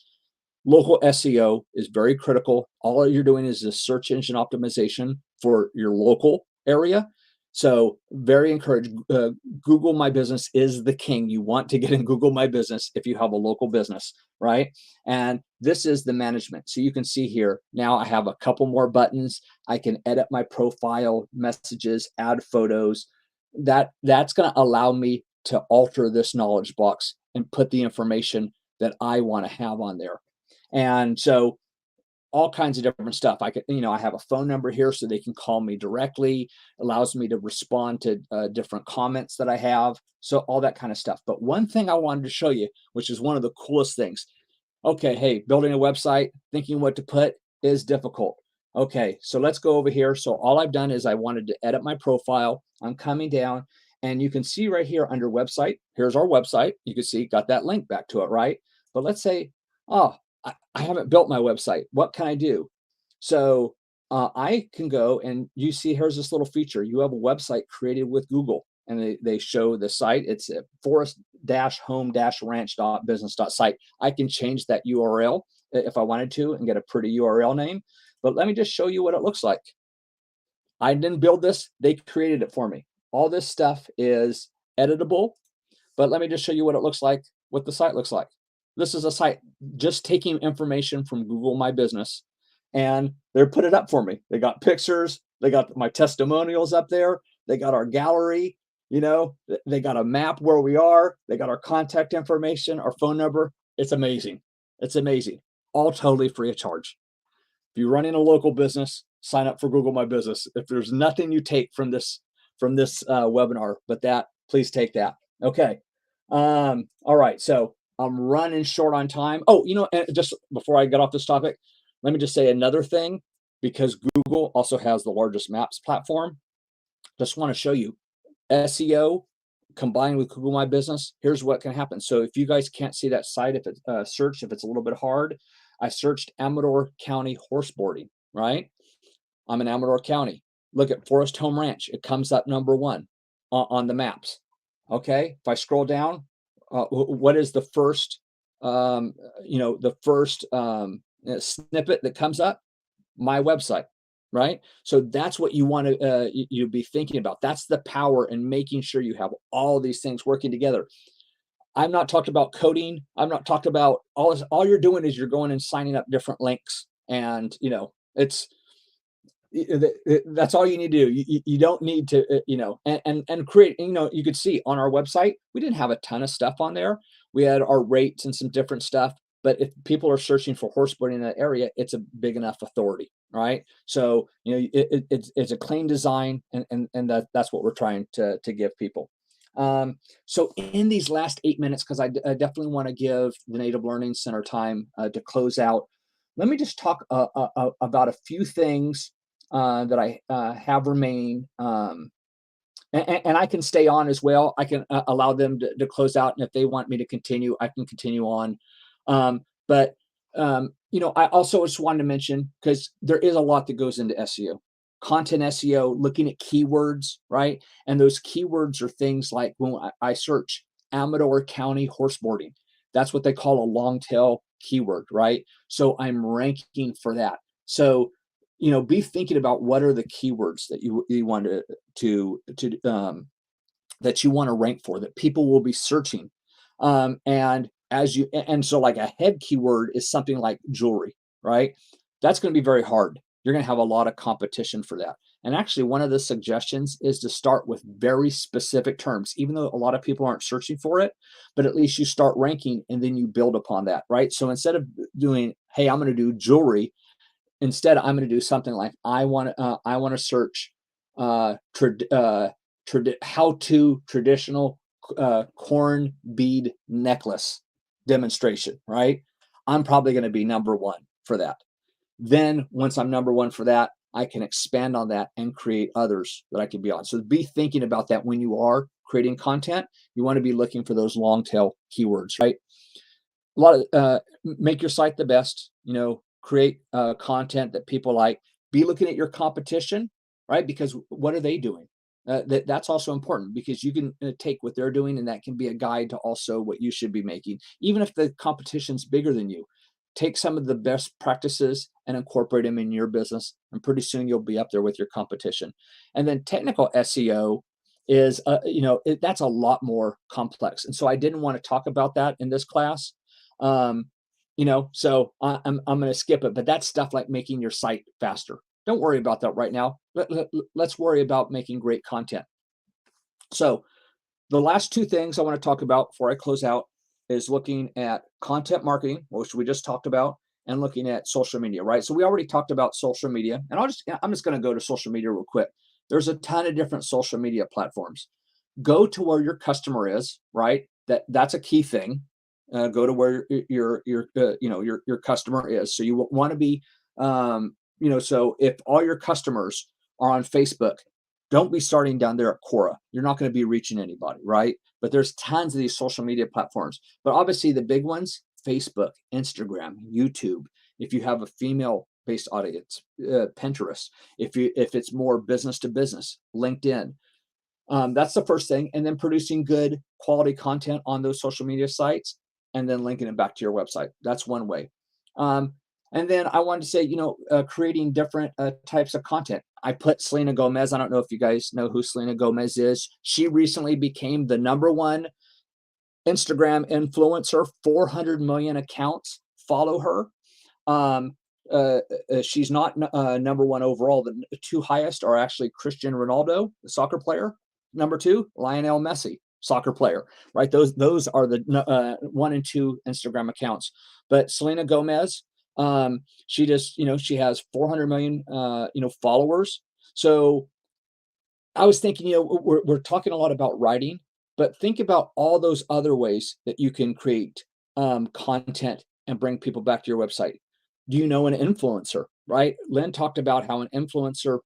local SEO is very critical. All you're doing is this search engine optimization for your local area. So very encouraged. Google My Business is the king. You want to get in Google My Business if you have a local business, right? And this is the management. So you can see here, now I have a couple more buttons. I can edit my profile, messages, add photos. That's going to allow me to alter this knowledge box and put the information that I want to have on there. And so all kinds of different stuff. I have a phone number here so they can call me directly, allows me to respond to different comments that I have. So all that kind of stuff. But one thing I wanted to show you, which is one of the coolest things. Okay, hey, building a website, thinking what to put is difficult. Okay, so let's go over here. So all I've done is I wanted to edit my profile. I'm coming down and you can see right here under website, here's our website. You can see, got that link back to it, right? But let's say, oh, I haven't built my website. What can I do? So I can go and you see here's this little feature. You have a website created with Google and they show the site. It's at forest-home-ranch.business.site. I can change that URL if I wanted to and get a pretty URL name. But let me just show you what it looks like. I didn't build this. They created it for me. All this stuff is editable. But let me just show you what it looks like, what the site looks like. This is a site just taking information from Google My Business and they're put it up for me. They got pictures, they got my testimonials up there, they got our gallery, they got a map where we are, they got our contact information, our phone number. It's amazing. It's amazing. All totally free of charge. If you're running a local business, sign up for Google My Business. If there's nothing you take from this webinar, but that, please take that. Okay. All right. So I'm running short on time. Oh, just before I get off this topic, let me just say another thing, because Google also has the largest maps platform. Just want to show you SEO combined with Google My Business. Here's what can happen. So if you guys can't see that site, if it's search, if it's a little bit hard, I searched Amador County horse boarding, right? I'm in Amador County. Look at Forest Home Ranch. It comes up number 1 on the maps. Okay. If I scroll down, what is the first, snippet that comes up? My website, right? So that's what you want to you be thinking about. That's the power in making sure you have all these things working together. I've not talked about coding. I've not talked about all this. All you're doing is you're going and signing up different links, and that's all you need to do. You don't need to, and create, you could see on our website, we didn't have a ton of stuff on there. We had our rates and some different stuff, but if people are searching for horse boarding in that area, it's a big enough authority, right? So, it's a clean design and that's what we're trying to give people. So in these last 8 minutes, because I definitely want to give the Native Learning Center time to close out, let me just talk about a few things that I have remaining, and I can stay on as well. I can allow them to close out, and if they want me to continue, I can continue on. But I also just wanted to mention, because there is a lot that goes into SEO, content SEO, looking at keywords, right? And those keywords are things like when I search Amador County horse boarding, that's what they call a long tail keyword, right? So I'm ranking for that. So be thinking about what are the keywords that you want to that you want to rank for, that people will be searching. And so like a head keyword is something like jewelry, right? That's going to be very hard. You're going to have a lot of competition for that. And actually, one of the suggestions is to start with very specific terms, even though a lot of people aren't searching for it, but at least you start ranking and then you build upon that, right? So instead of doing, hey, I'm going to do jewelry, instead, I'm going to do something like I want to search how to traditional corn bead necklace demonstration, right? I'm probably going to be number 1 for that. Then once I'm number 1 for that, I can expand on that and create others that I can be on. So be thinking about that when you are creating content. You want to be looking for those long tail keywords, right? a lot of make your site the best, create content that people like. Be looking at your competition, right? Because what are they doing? That's also important, because you can take what they're doing, and that can be a guide to also what you should be making. Even if the competition's bigger than you, take some of the best practices and incorporate them in your business, and pretty soon you'll be up there with your competition. And then technical SEO is, that's a lot more complex. And so I didn't want to talk about that in this class. So I'm going to skip it, but that's stuff like making your site faster. Don't worry about that right now. Let's worry about making great content. So the last two things I want to talk about before I close out is looking at content marketing, which we just talked about, and looking at social media, right? So we already talked about social media, and I'm just going to go to social media real quick. There's a ton of different social media platforms. Go to where your customer is, right? That's a key thing. Go to where your customer is. So you want to be, so if all your customers are on Facebook, don't be starting down there at Quora. You're not going to be reaching anybody, right? But there's tons of these social media platforms. But obviously the big ones, Facebook, Instagram, YouTube. If you have a female-based audience, Pinterest. If it's more business to business, LinkedIn. That's the first thing. And then producing good quality content on those social media sites, and then linking it back to your website. That's one way. And then I wanted to say, creating different types of content. I put Selena Gomez. I don't know if you guys know who Selena Gomez is. She recently became the #1 Instagram influencer. 400 million accounts follow her. She's not #1 overall. The two highest are actually Cristiano Ronaldo, the soccer player. #2, Lionel Messi, soccer player, right? Those are the 1 and 2 Instagram accounts. But Selena Gomez, she just, she has 400 million, followers. So I was thinking, we're talking a lot about writing, but think about all those other ways that you can create content and bring people back to your website. Do you know an influencer, right? Lynn talked about how an influencer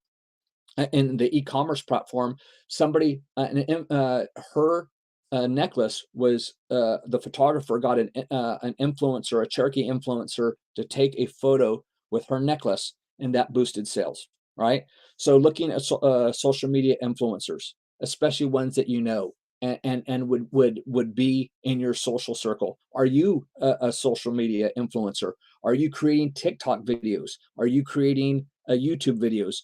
in the e-commerce platform, somebody, her necklace was, the photographer got an influencer, a Cherokee influencer, to take a photo with her necklace, and that boosted sales, right? So looking at social media influencers, especially ones that and would be in your social circle. Are you a social media influencer? Are you creating TikTok videos? Are you creating YouTube videos?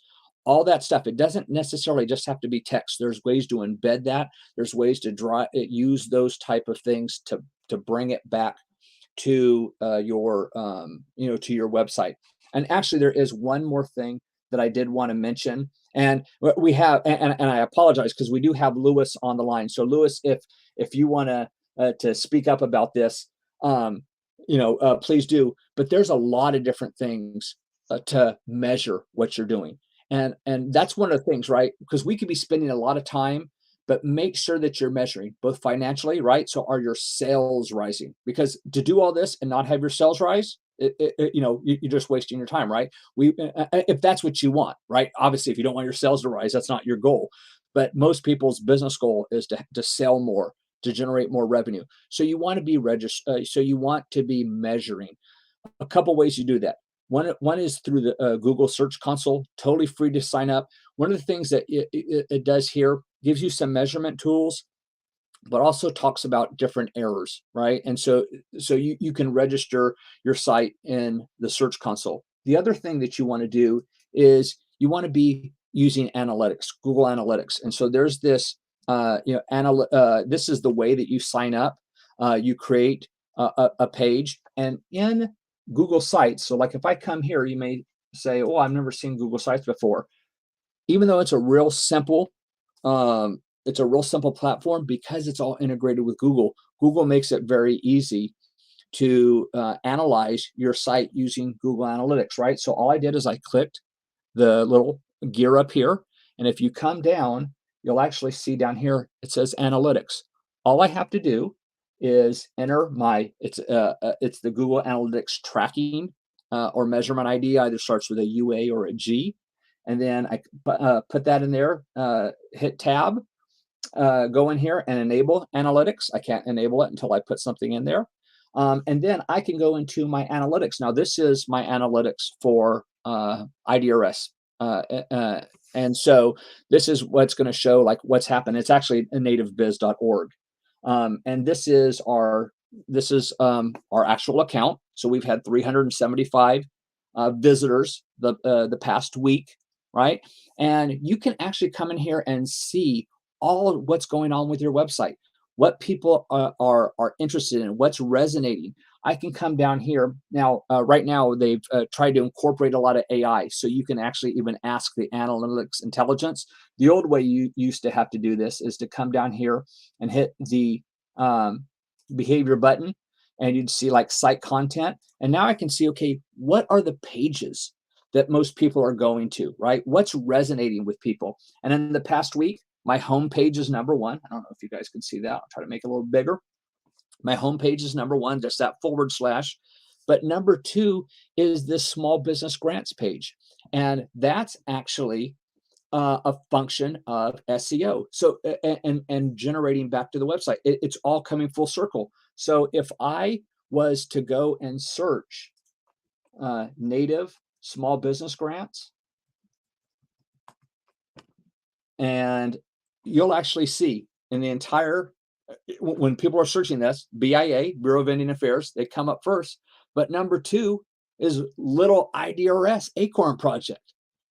All that stuff. It doesn't necessarily just have to be text. There's ways to embed that. There's ways to use those type of things to bring it back to your to your website. And actually, there is one more thing that I did want to mention. And we have, and I apologize because we do have Lewis on the line. So Lewis, if you want to speak up about this, please do. But there's a lot of different things to measure what you're doing. And that's one of the things, right? Because we could be spending a lot of time, but make sure that you're measuring both financially, right? So are your sales rising? Because to do all this and not have your sales rise, you're just wasting your time, right? If that's what you want, right? Obviously, if you don't want your sales to rise, that's not your goal. But most people's business goal is to sell more, to generate more revenue. So you want to be registered. So you want to be measuring. A couple ways you do that. One is through the Google Search Console, totally free to sign up. One of the things that it does here, gives you some measurement tools, but also talks about different errors, right? And so you can register your site in the Search Console. The other thing that you want to do is you want to be using analytics, Google Analytics. And so there's this, this is the way that you sign up. You create a page, and in Google Sites. So like if I come here, you may say, oh, I've never seen Google Sites before. Even though it's a real simple platform, because it's all integrated with Google. Google makes it very easy to analyze your site using Google Analytics, right? So all I did is I clicked the little gear up here. And if you come down, you'll actually see down here, it says Analytics. All I have to do is enter it's the Google Analytics tracking or measurement ID, either starts with a UA or a G. And then I put that in there, hit tab, go in here and enable analytics. I can't enable it until I put something in there. And then I can go into my analytics. Now, this is my analytics for IDRS. And so this is what's going to show like what's happened. It's actually nativebiz.org. And this is our actual account. So we've had 375 visitors the past week, right? And you can actually come in here and see all of what's going on with your website, what people are interested in, what's resonating. I can come down here now. Right now, they've tried to incorporate a lot of AI, so you can actually even ask the analytics intelligence. The old way you used to have to do this is to come down here and hit the behavior button, and you'd see like site content. And now I can see, okay, what are the pages that most people are going to, right? What's resonating with people? And in the past week, my homepage is number one. I don't know if you guys can see that. I'll try to make it a little bigger. My homepage is number one, just that / But number two is this small business grants page. And that's actually a function of SEO. So, and generating back to the website, it's all coming full circle. So if I was to go and search native small business grants, and you'll actually see in the entire, when people are searching this, BIA, Bureau of Indian Affairs, they come up first. But number two is little IDRS Acorn Project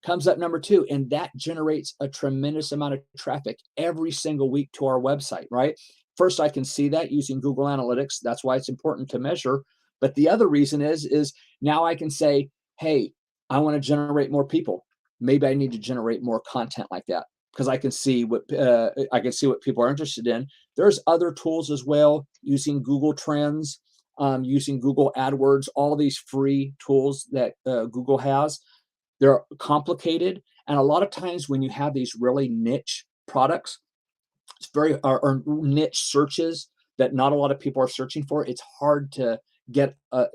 comes up number two, and that generates a tremendous amount of traffic every single week to our website, right? First, I can see that using Google Analytics. That's why it's important to measure. But the other reason is now I can say, hey, I want to generate more people. Maybe I need to generate more content like that, because I can see what people are interested in. There's other tools as well, using Google Trends, using Google AdWords, all these free tools that Google has. They're complicated, and a lot of times when you have these really niche products, it's very or niche searches that not a lot of people are searching for, it's hard to get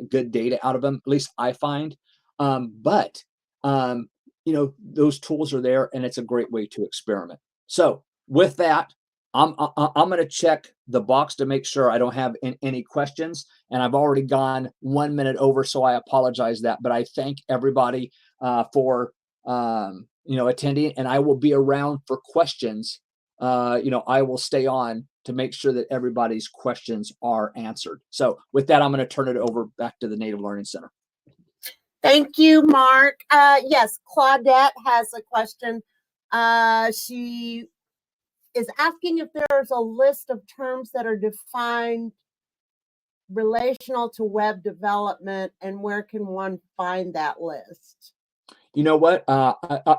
good data out of them. At least I find. But those tools are there, and it's a great way to experiment. So with that, I'm going to check the box to make sure I don't have any questions, and I've already gone 1 minute over, so I apologize that. But I thank everybody for attending, and I will be around for questions. I will stay on to make sure that everybody's questions are answered. So with that, I'm going to turn it over back to the Native Learning Center. Thank you, Mark. Yes, Claudette has a question. She is asking if there's a list of terms that are defined relational to web development, and where can one find that list? You know what?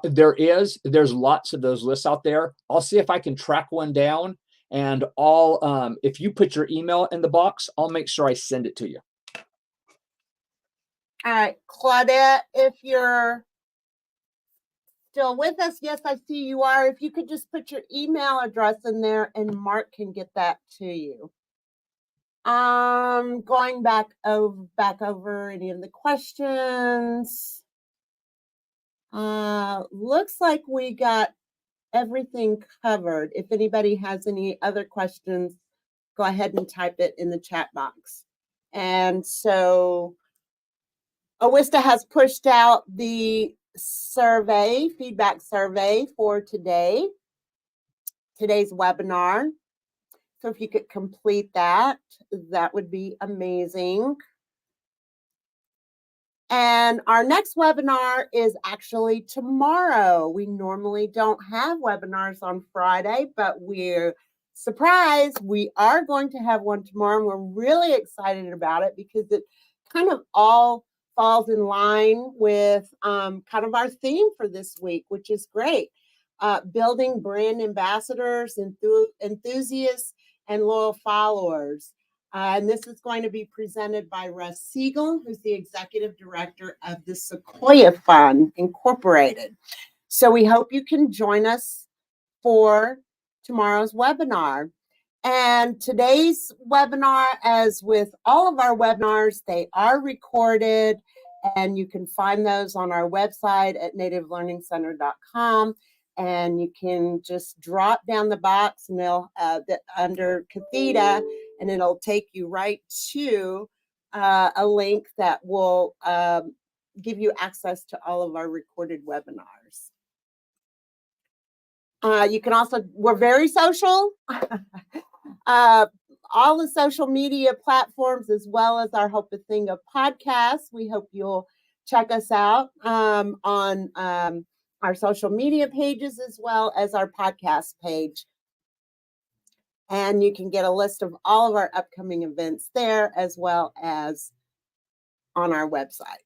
There's lots of those lists out there. I'll see if I can track one down, and if you put your email in the box, I'll make sure I send it to you. All right, Claudette, if you're still with us, yes, I see you are. If you could just put your email address in there, and Mark can get that to you. Going back over any of the questions. Looks like we got everything covered. If anybody has any other questions, go ahead and type it in the chat box. And so OWISTA has pushed out the feedback survey for today's webinar. So if you could complete that, that would be amazing. And our next webinar is actually tomorrow. We normally don't have webinars on Friday, but we're surprised we are going to have one tomorrow. And we're really excited about it because it kind of all falls in line with kind of our theme for this week, which is great. Building brand ambassadors, enthusiasts, and loyal followers. And this is going to be presented by Russ Siegel, who's the executive director of the Sequoia Fund Incorporated. So we hope you can join us for tomorrow's webinar. And today's webinar, as with all of our webinars, they are recorded, and you can find those on our website at nativelearningcenter.com. And you can just drop down the box and they'll under Catheta, and it'll take you right to a link that will give you access to all of our recorded webinars. You can also, we're very social. All the social media platforms, as well as our Hope a Thing of podcasts. We hope you'll check us out on our social media pages, as well as our podcast page. And you can get a list of all of our upcoming events there, as well as on our website.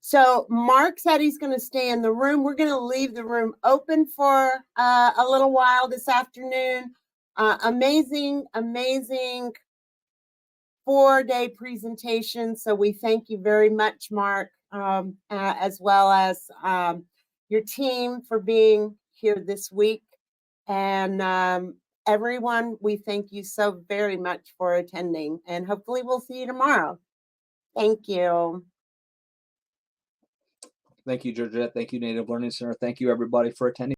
So Mark said he's going to stay in the room. We're going to leave the room open for a little while this afternoon. Amazing 4-day presentation. So we thank you very much, Mark, as well as your team for being here this week. And everyone, we thank you so very much for attending, and hopefully we'll see you tomorrow. Thank you. Thank you, Georgette. Thank you, Native Learning Center. Thank you, everybody, for attending.